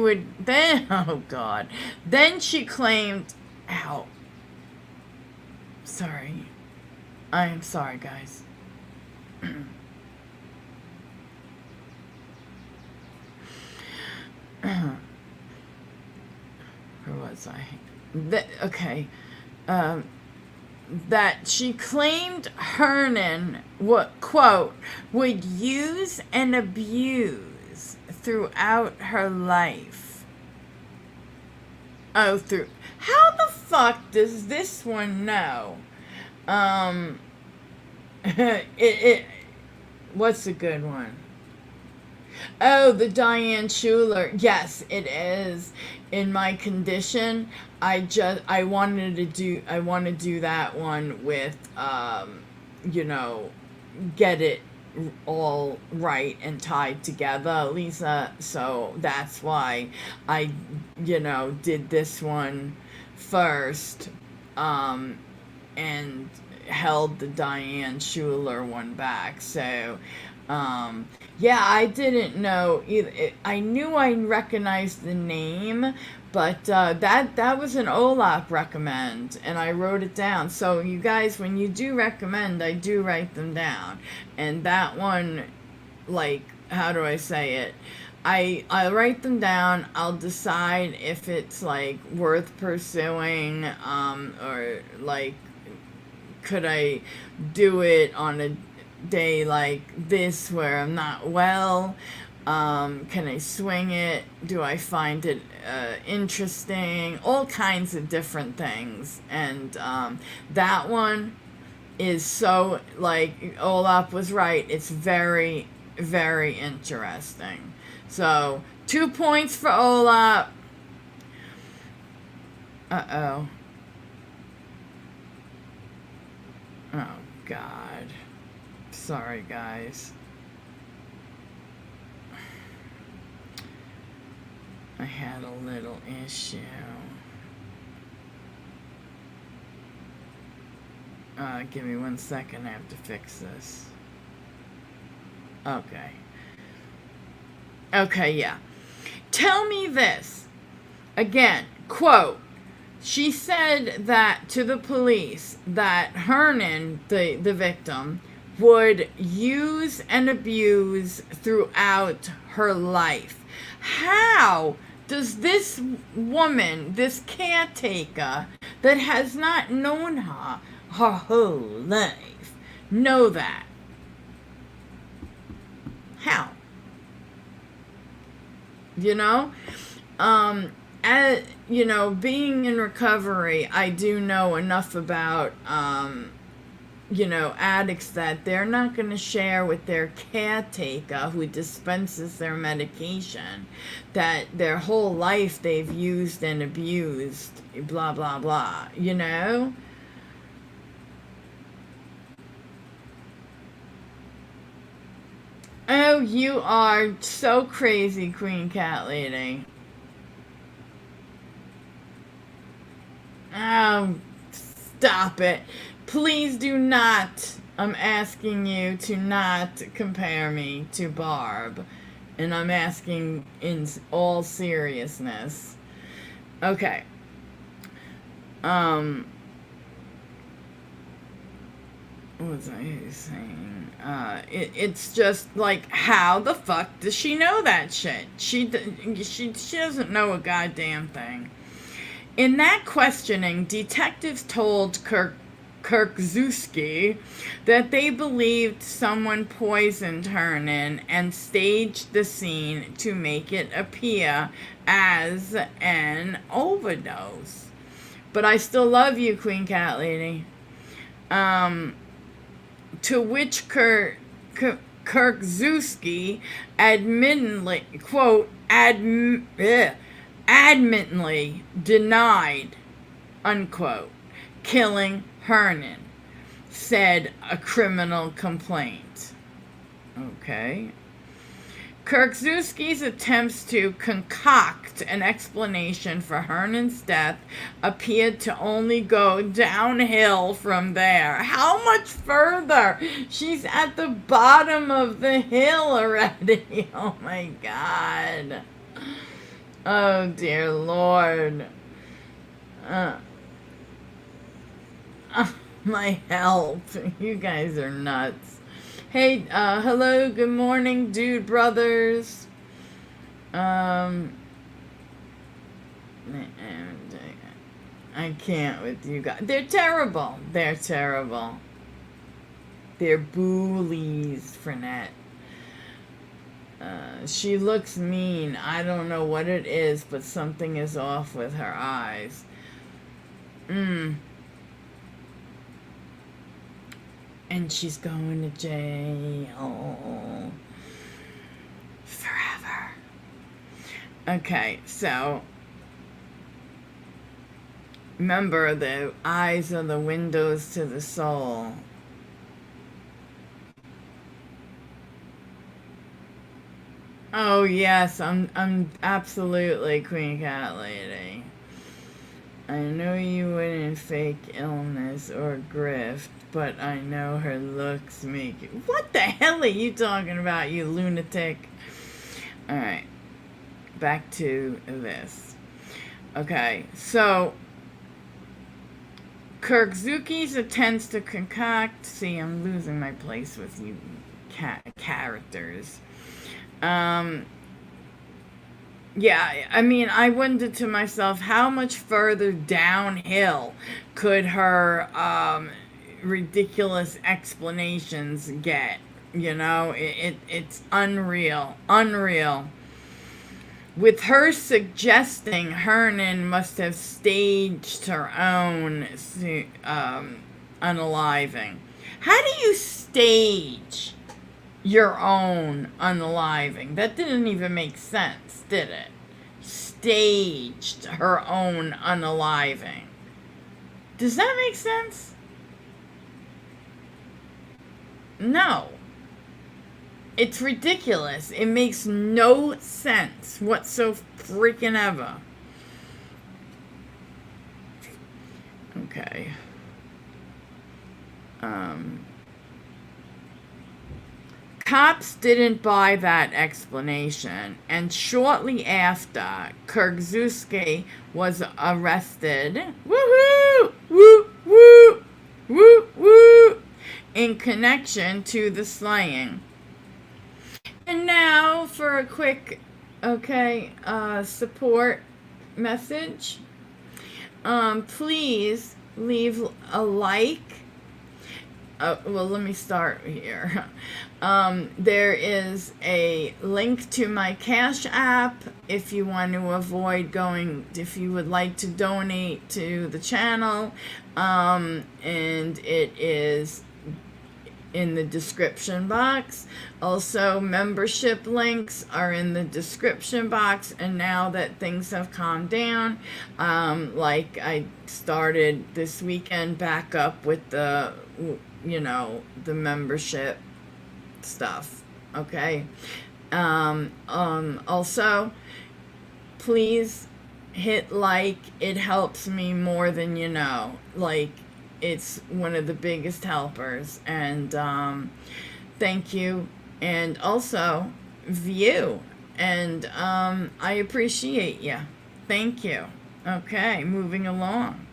claimed, ow, sorry, I am sorry, guys. Where was I? Okay. That she claimed Hernan, quote, would use and abuse throughout her life. Oh, how the fuck does this one know? What's a good one? Oh, the Diane Schuler. Yes, it is. In my condition, I want to do that one with, you know, get it all right and tied together, Lisa. So that's why I, you know, did this one first, and held the Diane Schuler one back. So, yeah, I didn't know either. I knew I recognized the name, but that was an Olaf recommend, and I wrote it down. So you guys, when you do recommend, I do write them down. And that one, like, how do I say it? I'll write them down. I'll decide if it's like worth pursuing, or like could I do it on a day like this where I'm not well? Can I swing it? Do I find it interesting? All kinds of different things. And that one is so, like, Olaf was right. It's very, very interesting. So, 2 points for Olaf. Uh-oh. Oh, God. Sorry, guys. I had a little issue. Give me 1 second. I have to fix this. Okay. Okay, yeah. Tell me this. Again, quote, she said that to the police that Hernan, the victim, would use and abuse throughout her life. How does this woman, this caretaker that has not known her whole life, know that? How? You know? As, you know, being in recovery, I do know enough about, you know, addicts that they're not going to share with their caretaker who dispenses their medication that their whole life they've used and abused, blah, blah, blah, you know? Oh, you are so crazy, Queen Cat Lady. Oh, stop it. Please do not. I'm asking you to not compare me to Barb. And I'm asking in all seriousness. Okay. What was I saying? It's just like, how the fuck does she know that shit? She doesn't know a goddamn thing. In that questioning, detectives told Kirkzewski that they believed someone poisoned Hernan and staged the scene to make it appear as an overdose. But I still love you, Queen Cat Lady. To which Kirkzewski admittedly, quote, admittedly denied, unquote, killing Hernan, said a criminal complaint. Okay. Kirkzewski's attempts to concoct an explanation for Hernan's death appeared to only go downhill from there. How much further? She's at the bottom of the hill already. Oh my God. Oh dear Lord. My health. You guys are nuts. Hey, hello, good morning, dude brothers. I can't with you guys. They're terrible. They're terrible. They're bullies, Frenette. She looks mean. I don't know what it is, but something is off with her eyes. And she's going to jail forever. Okay, so remember, the eyes are the windows to the soul. Oh yes, I'm absolutely Queen Cat Lady. I know you wouldn't fake illness or grift, but I know her looks make it. What the hell are you talking about, you lunatic? Alright, back to this. Okay, so Kirkzuki's attempts to concoct. See, I'm losing my place with you characters. Yeah, I mean, I wondered to myself, how much further downhill could her ridiculous explanations get? It's unreal, unreal. With her suggesting Hernan must have staged her own unaliving. How do you stage your own unaliving? That didn't even make sense, did it? Staged her own unaliving. Does that make sense? No. It's ridiculous. It makes no sense whatsoever freaking ever. Okay. Cops didn't buy that explanation, and shortly after, Kurgzuski was arrested. Woohoo! Woo! Woo! Woo! Woo! In connection to the slaying. And now for a quick, support message. Please leave a like. Well, let me start here. There is a link to my Cash app if you want to avoid if you would like to donate to the channel. And it is in the description box. Also, membership links are in the description box. And now that things have calmed down, like I started this weekend back up with the membership stuff. Okay. Also, please hit like. It helps me more than you know. Like, it's one of the biggest helpers. And thank you. And also view. And I appreciate you. Thank you. Okay, moving along.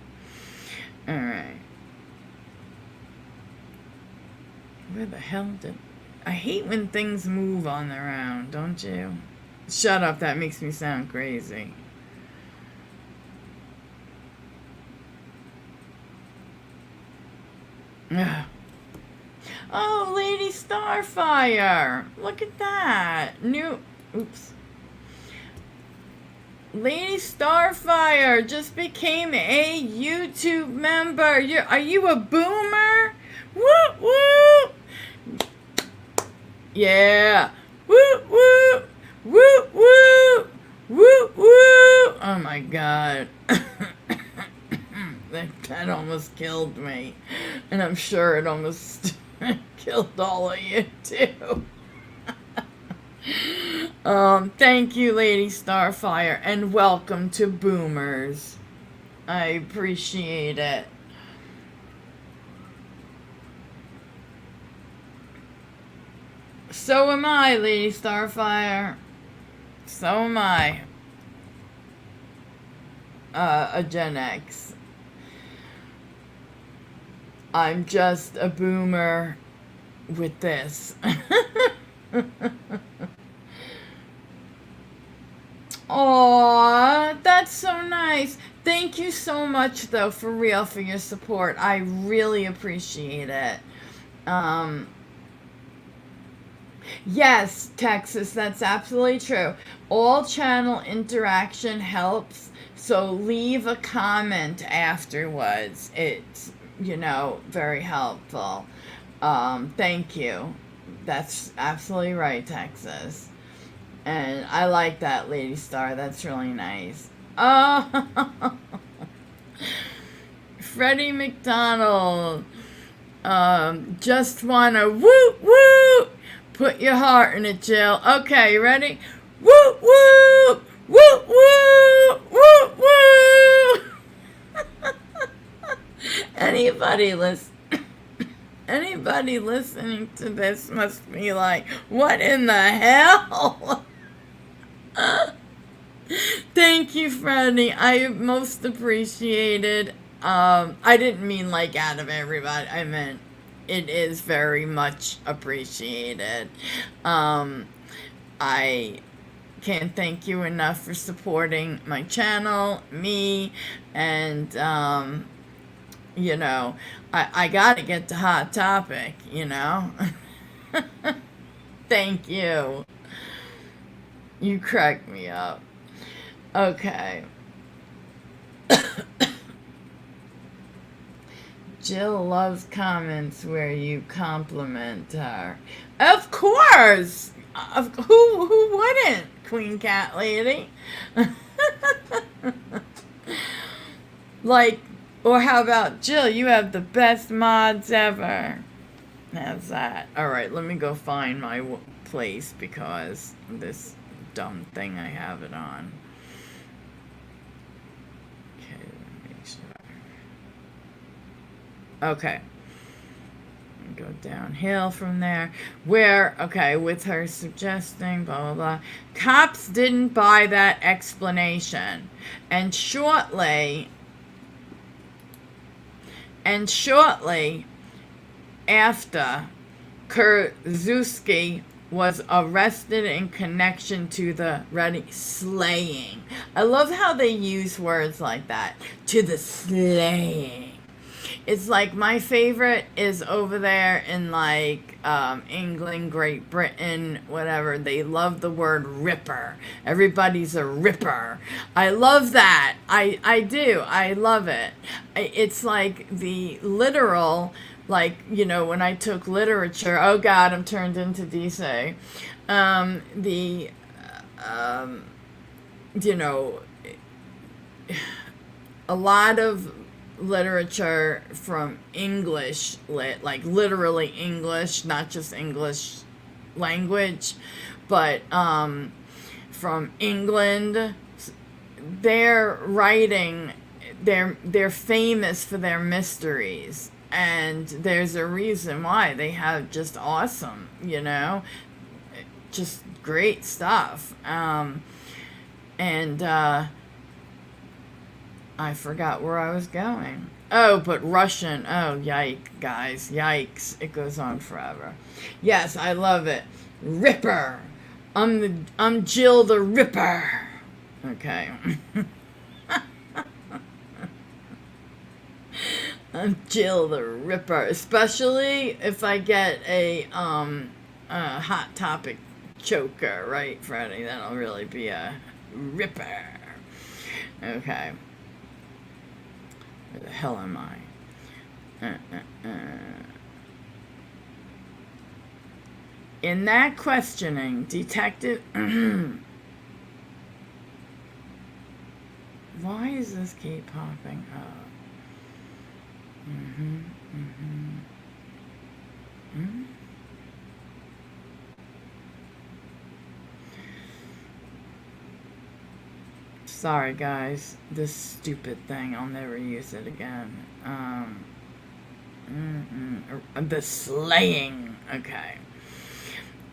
All right. Where the hell did... I hate when things move on their own, don't you? Shut up, that makes me sound crazy. Ugh. Oh, Lady Starfire! Look at that! Oops. Lady Starfire just became a YouTube member. Are you a boomer? Woo woo! Yeah. Woo woo! Woo woo! Woo woo! Oh my god. That almost killed me. And I'm sure it almost killed all of you too. Thank you, Lady Starfire, and welcome to Boomers. I appreciate it. So am I, Lady Starfire. So am I. A Gen X. I'm just a boomer with this. Aw, that's so nice. Thank you so much, though, for real, for your support. I really appreciate it. Yes, Texas, that's absolutely true. All channel interaction helps, so leave a comment afterwards. It's, very helpful. Thank you. That's absolutely right, Texas. And I like that, Lady Star. That's really nice. Oh, Freddie McDonald. Just wanna woo woo. Put your heart in it, Jill. Okay, you ready? Woo woo. Woo woo. Woo woo. Anybody listening to this must be like, what in the hell? Thank you, Freddie. I most appreciated. I didn't mean like out of everybody. I meant it is very much appreciated. I can't thank you enough for supporting my channel, me, and, you know, I gotta get to Hot Topic, you know? Thank you. You crack me up. Okay. Jill loves comments where you compliment her. Of course! Who wouldn't, Queen Cat Lady? Like, or how about, Jill, you have the best mods ever. How's that? Alright, let me go find my place because this dumb thing I have it on. Okay, let me make sure. Okay. Go downhill from there. Where, okay, with her suggesting, blah, blah, blah. Cops didn't buy that explanation. And shortly after, Kurzuski was arrested in connection to the slaying. I love how they use words like that. To the slaying. It's like my favorite is over there in like England, Great Britain, whatever. They love the word ripper. Everybody's a ripper. I love that. I do. I love it. It's like the literal, like, you know, when I took literature, oh God, I'm turned into DC. You know, a lot of literature from English like literally English, not just English language, but from England, they're writing, they're famous for their mysteries, and there's a reason why. They have just awesome, you know, just great stuff. I forgot where I was going. Oh, but Russian. Oh, yike, guys. Yikes. It goes on forever. Yes, I love it. Ripper. I'm Jill the Ripper. Okay. I'm Jill the Ripper. Especially if I get a Hot Topic choker, right, Freddie? That'll really be a ripper. Okay. Where the hell am I? In that questioning, Detective... Why does this keep popping up? Sorry, guys. This stupid thing, I'll never use it again. The slaying. Okay.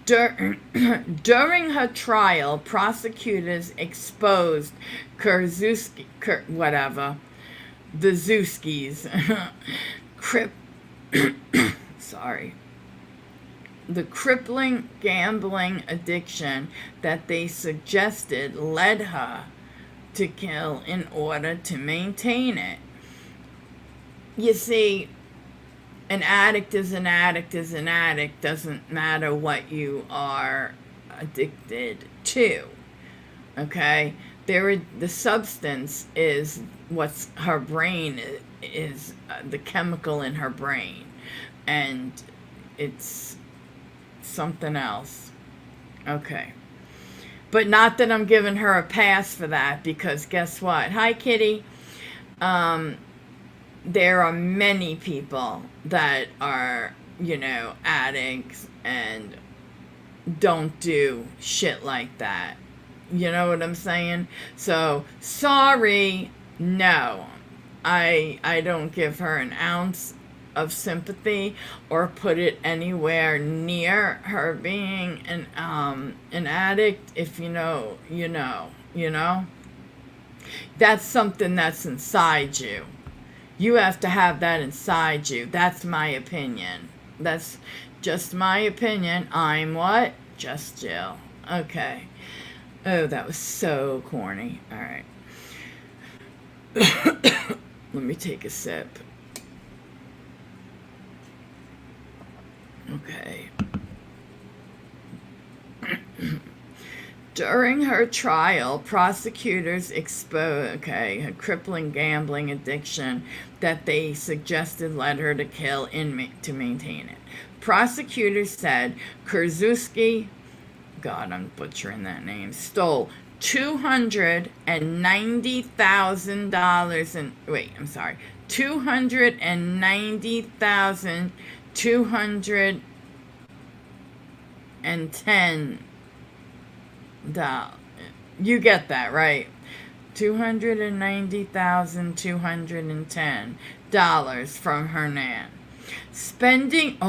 During her trial, prosecutors exposed the Zuskis, the crippling gambling addiction that they suggested led her to kill in order to maintain it. You see, an addict is an addict is an addict. Doesn't matter what you are addicted to. Okay? The substance is what's her brain is the chemical in her brain. And it's something else. Okay. But not that I'm giving her a pass for that, because guess what? Hi, Kitty. There are many people that are, you know, addicts and don't do shit like that. You know what I'm saying? So, sorry, no. I don't give her an ounce of sympathy or put it anywhere near her being an addict. If you know, you know, you know. That's something that's inside you. You have to have that inside you. That's my opinion. That's just my opinion. I'm what? Just Jill. Okay. Oh, that was so corny. All right. Let me take a sip. Okay. During her trial, prosecutors exposed a crippling gambling addiction that they suggested led her to kill to maintain it. Prosecutors said Krasuski, God, I'm butchering that name, stole $290,000 $290,210. You get that, right? $290,210 from Hernan. Spending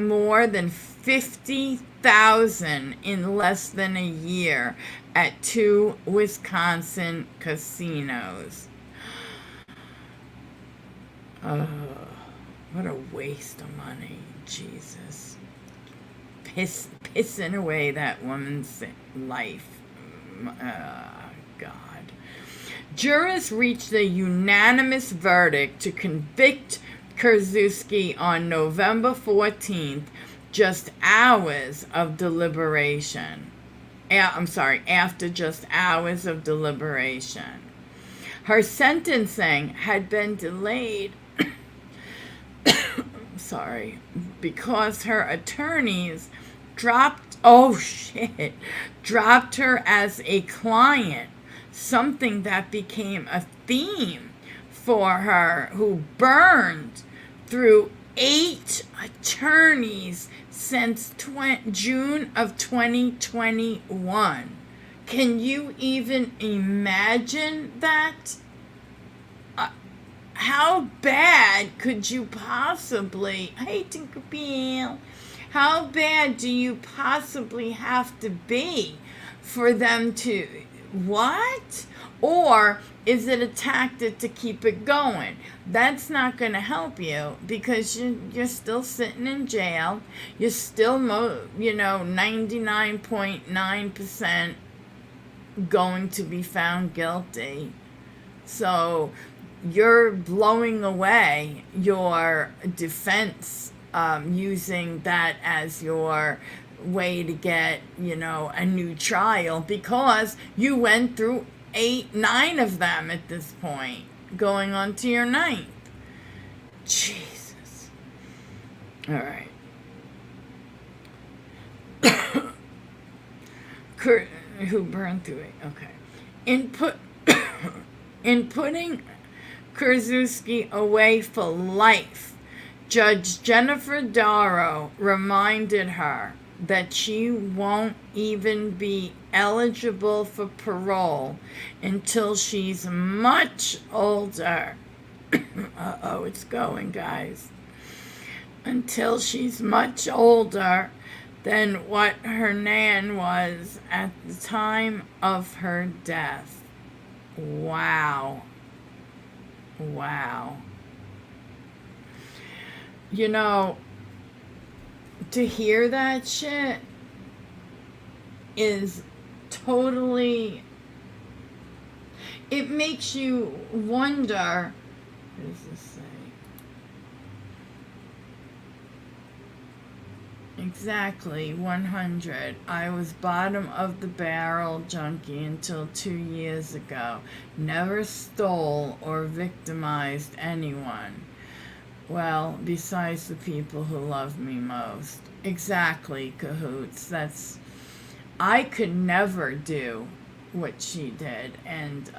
more than $50,000 in less than a year at 2 Wisconsin casinos. Oh, what a waste of money, Jesus. Pissing away that woman's life. God. Jurors reached a unanimous verdict to convict Krasuski on November 14th, just hours of deliberation. After just hours of deliberation. Her sentencing had been delayed because her attorneys dropped her as a client, something that became a theme for her, who burned through 8 attorneys since June of 2021. Can you even imagine that? How bad could you possibly, how bad do you possibly have to be for them to, what? Or is it a tactic to keep it going? That's not going to help you, because you're still sitting in jail. You're still, 99.9% going to be found guilty. So you're blowing away your defense, using that as your way to get, a new trial, because you went through 9 of them at this point, going on to your 9th. Jesus. All right. Who burned through it? Okay. In putting Krasuski away for life, Judge Jennifer Darrow reminded her that she won't even be eligible for parole until she's much older. Uh-oh, it's going, guys. Until she's much older than what Hernan was at the time of her death. Wow. To hear that shit is totally, it makes you wonder, what does this say? Exactly, 100. I was bottom of the barrel junkie until 2 years ago. Never stole or victimized anyone. Well, besides the people who love me most. Exactly, Cahoots. I could never do what she did. And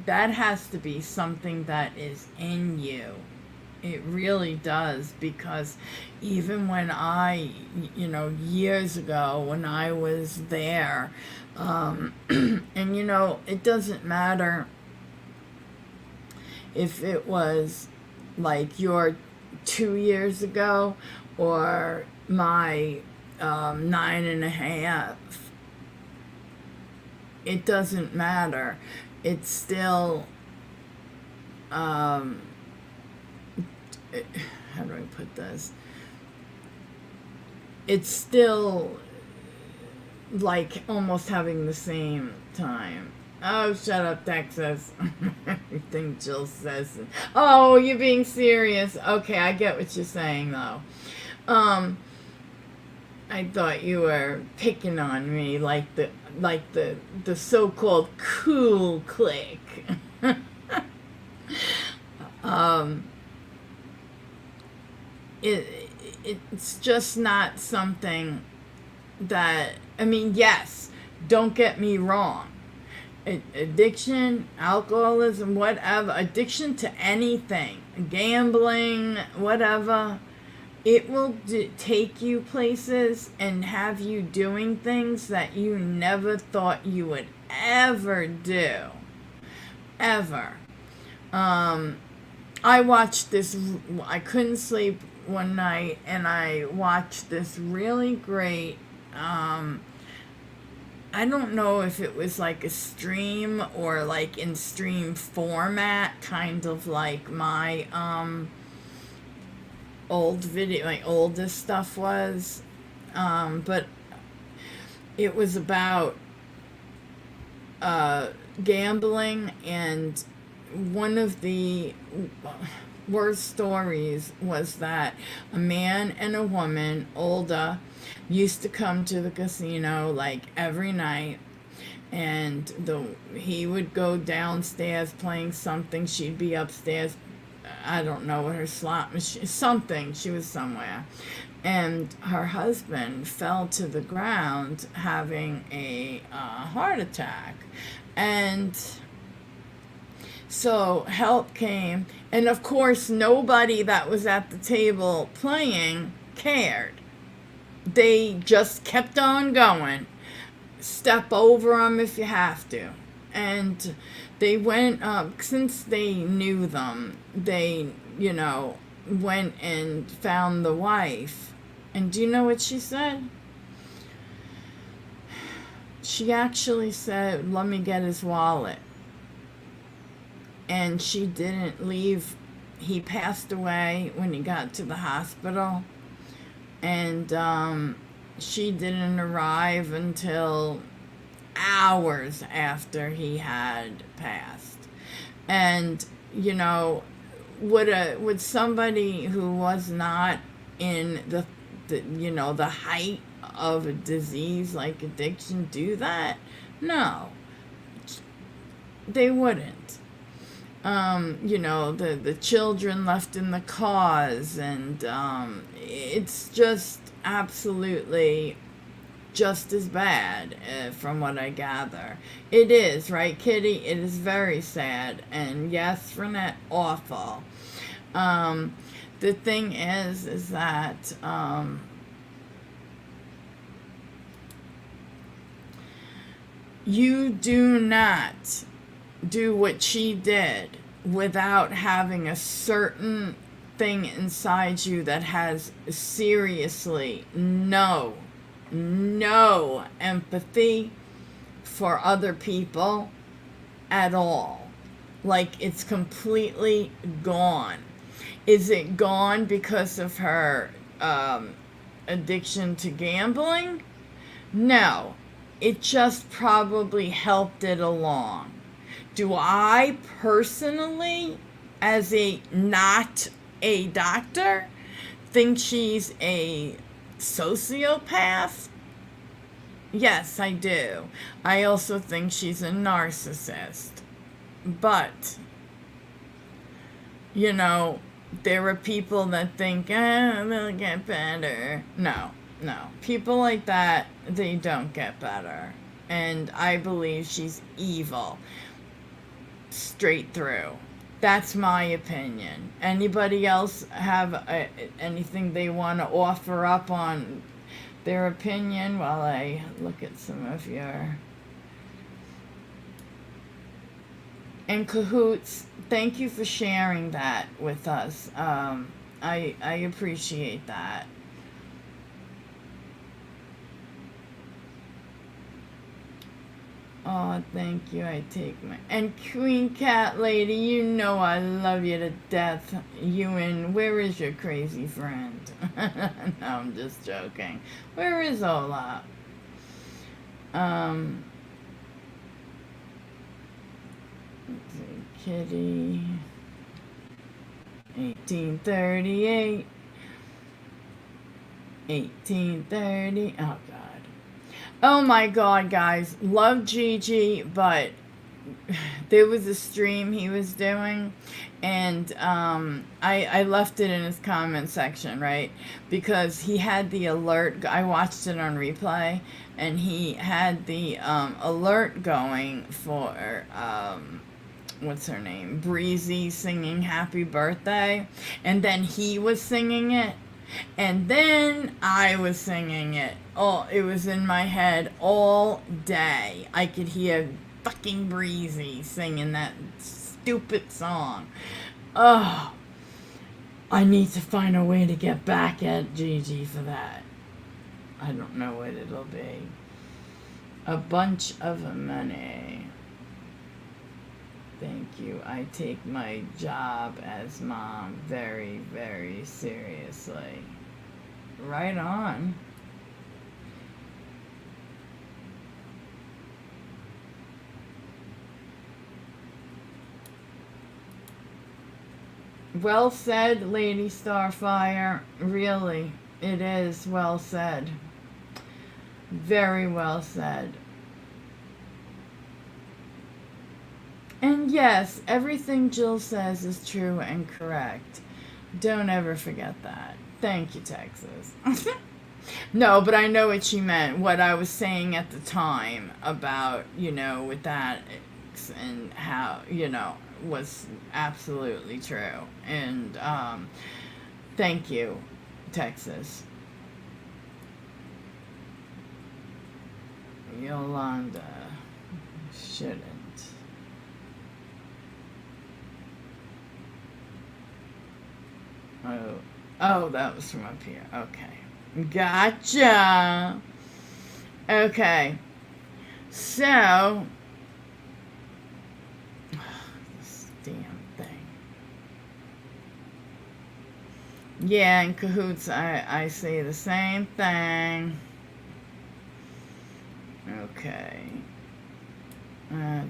that has to be something that is in you. It really does, because even when years ago, when I was there, and it doesn't matter if it was like your 2 years ago or my 9.5. It doesn't matter. It's still, how do I put this? It's still like almost having the same time. Oh, shut up, Texas. Everything Jill says. Oh, you're being serious. Okay, I get what you're saying, though. I thought you were picking on me like the so-called cool clique. um, it it's just not something that, I mean, yes, don't get me wrong. Addiction, alcoholism, whatever, addiction to anything, gambling, whatever, it will take you places and have you doing things that you never thought you would ever do. Ever. I watched this, I couldn't sleep one night, and I watched this really great, I don't know if it was like a stream or like in stream format, kind of like my, old video, my oldest stuff was, but it was about gambling, and one of the worst stories was that a man and a woman, older, used to come to the casino like every night, and he would go downstairs playing something, she'd be upstairs, I don't know what her slot machine, something, she was somewhere, and her husband fell to the ground having a heart attack, and so help came, and of course nobody that was at the table playing cared. They just kept on going. Step over them if you have to. And they went up, since they knew them, they, went and found the wife. And do you know what she said? She actually said, let me get his wallet. And she didn't leave. He passed away when he got to the hospital. And she didn't arrive until hours after he had passed. And would somebody who was not in the height of a disease like addiction do that? No, they wouldn't. The children left in the cars, and it's just absolutely just as bad, from what I gather. It is, right, Kitty? It is very sad, and yes, Renette, awful. The thing is that, you do not do what she did without having a certain thing inside you that has seriously no empathy for other people at all. Like, it's completely gone. Is it gone because of her addiction to gambling? No. It just probably helped it along. Do I personally, as not a doctor, think she's a sociopath? Yes, I do. I also think she's a narcissist. But, there are people that think, they'll get better. No. People like that, they don't get better. And I believe she's evil. Straight through. That's my opinion. Anybody else have anything they want to offer up on their opinion while I look at some of your... And Cahoots, thank you for sharing that with us. I appreciate that. Oh, thank you. I take my... And Queen Cat Lady, I love you to death. Where is your crazy friend? No, I'm just joking. Where is Ola? Um, let's see, Kitty, 1838, 1830. Oh, God. Oh, my God, guys. Love Gigi, but there was a stream he was doing, and I left it in his comment section, right? Because he had the alert. I watched it on replay, and he had the alert going for what's her name? Breezy singing Happy Birthday, and then he was singing it. And then I was singing it. Oh, it was in my head all day. I could hear fucking Breezy singing that stupid song. Oh, I need to find a way to get back at Gigi for that. I don't know what it'll be. A bunch of money. Thank you. I take my job as mom very, very seriously. Right on. Well said, Lady Starfire. Really, it is well said. Very well said. And yes, everything Jill says is true and correct. Don't ever forget that. Thank you, Texas. No, but I know what she meant. What I was saying at the time about, with that and how, was absolutely true. And thank you, Texas. Yolanda shouldn't. Oh, that was from up here. Okay. Gotcha. Okay. So, this damn thing. Yeah, in cahoots, I say the same thing. Okay.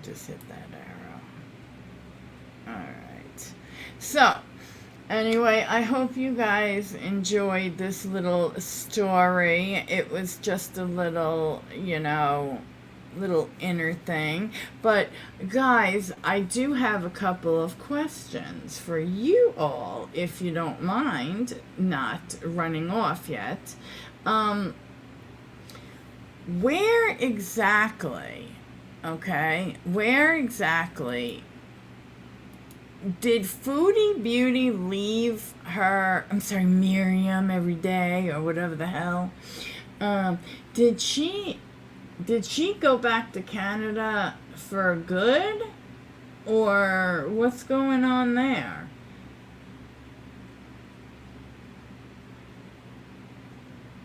Just hit that arrow. Alright. So, anyway, I hope you guys enjoyed this little story. It was just a little, little inner thing. But, guys, I do have a couple of questions for you all, if you don't mind not running off yet. Where exactly did Foodie Beauty leave her, I'm sorry, Miriam every day or whatever the hell? Did she go back to Canada for good? Or what's going on there?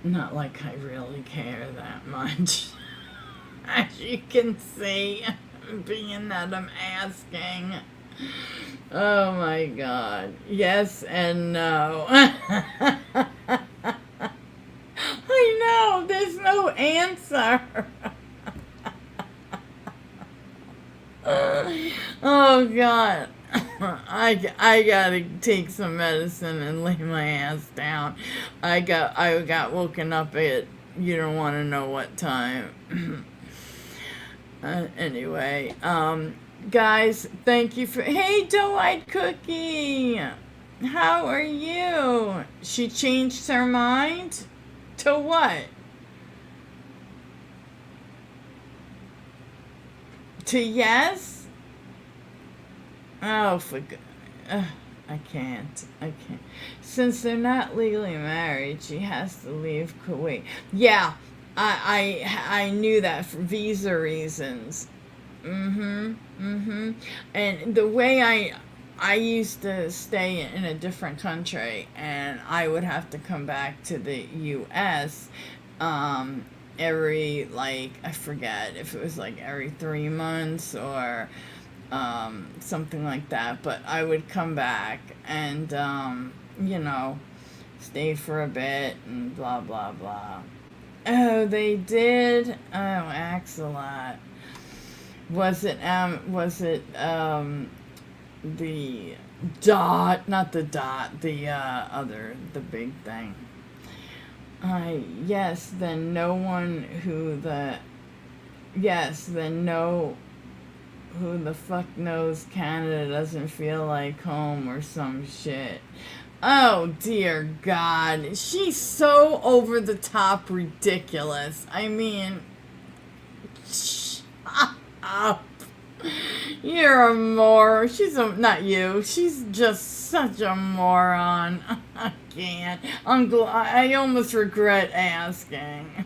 Not like I really care that much. As you can see, being that I'm asking. Oh my God. Yes and no. I know, there's no answer. Oh God. I gotta take some medicine and lay my ass down. I got woken up at you don't want to know what time. Anyway, guys, thank you for. Hey, Doe-Eyed Cookie, how are you? She changed her mind to what? To yes? Oh, I can't. Since they're not legally married, she has to leave Kuwait. Yeah, I knew that for visa reasons. And the way I used to stay in a different country, and I would have to come back to the U.S. Every, like, I forget if it was like every 3 months or something like that, but I would come back and stay for a bit and blah blah blah. Oh, they did? Oh, Axelot. The dot, not the dot, the the big thing. Yes, then no one who the, yes, then no, who the fuck knows Canada doesn't feel like home or some shit. Oh dear God. She's so over the top ridiculous. I mean, shut up. You're a she's a, not you, she's just such a moron. I can't. I almost regret asking.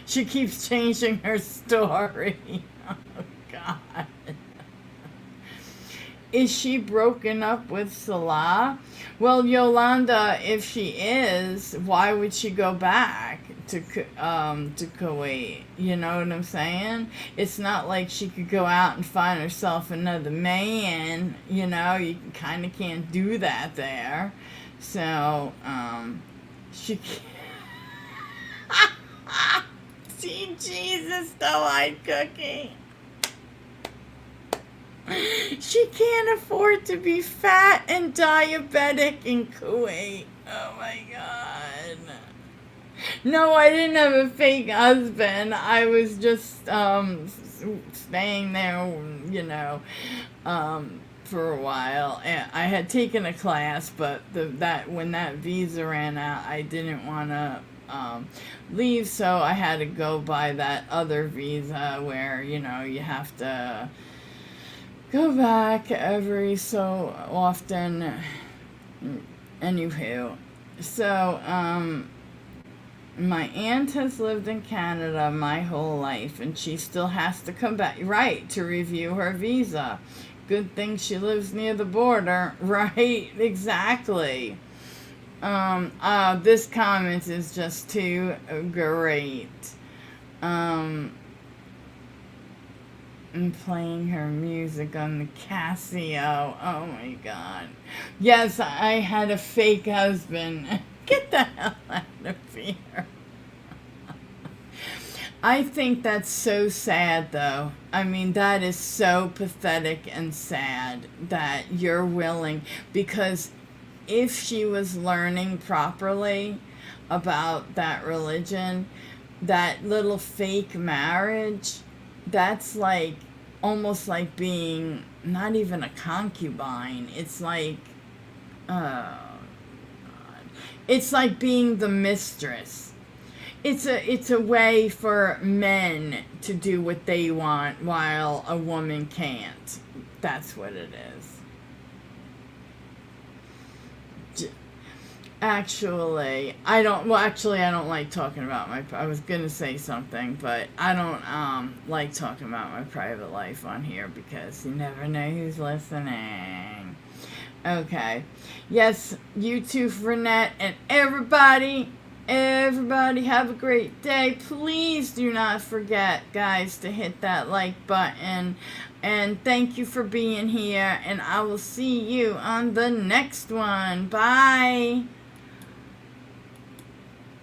She keeps changing her story. Oh God. Is she broken up with Salah? Well, Yolanda, if she is, why would she go back to Kuwait? You know what I'm saying? It's not like she could go out and find herself another man. You know, you kind of can't do that there. So, she can't. See, Jesus, though, I cookie. She can't afford to be fat and diabetic in Kuwait. Oh my God. No, I didn't have a fake husband. I was just staying there, you know, for a while. And I had taken a class, but that when that visa ran out, I didn't want to leave, so I had to go by that other visa where, you know, you have to go back every so often. Anywho, so my aunt has lived in Canada my whole life, and she still has to come back, right, to review her visa. Good thing she lives near the border, right? Exactly. This comment is just too great. And playing her music on the Casio. Oh my God. Yes, I had a fake husband. Get the hell out of here. I think that's so sad, though. I mean, that is so pathetic and sad that you're willing, because if she was learning properly about that religion, that little fake marriage, that's like almost like being not even a concubine. It's like, God. It's like being the mistress. It's a way for men to do what they want while a woman can't. That's what it is. Actually, I don't. Well, actually, I don't like talking about my. I was gonna say something, but I don't like talking about my private life on here because you never know who's listening. Okay. Yes, you too, Renette, and everybody. Everybody have a great day. Please do not forget, guys, to hit that like button. And thank you for being here. And I will see you on the next one. Bye.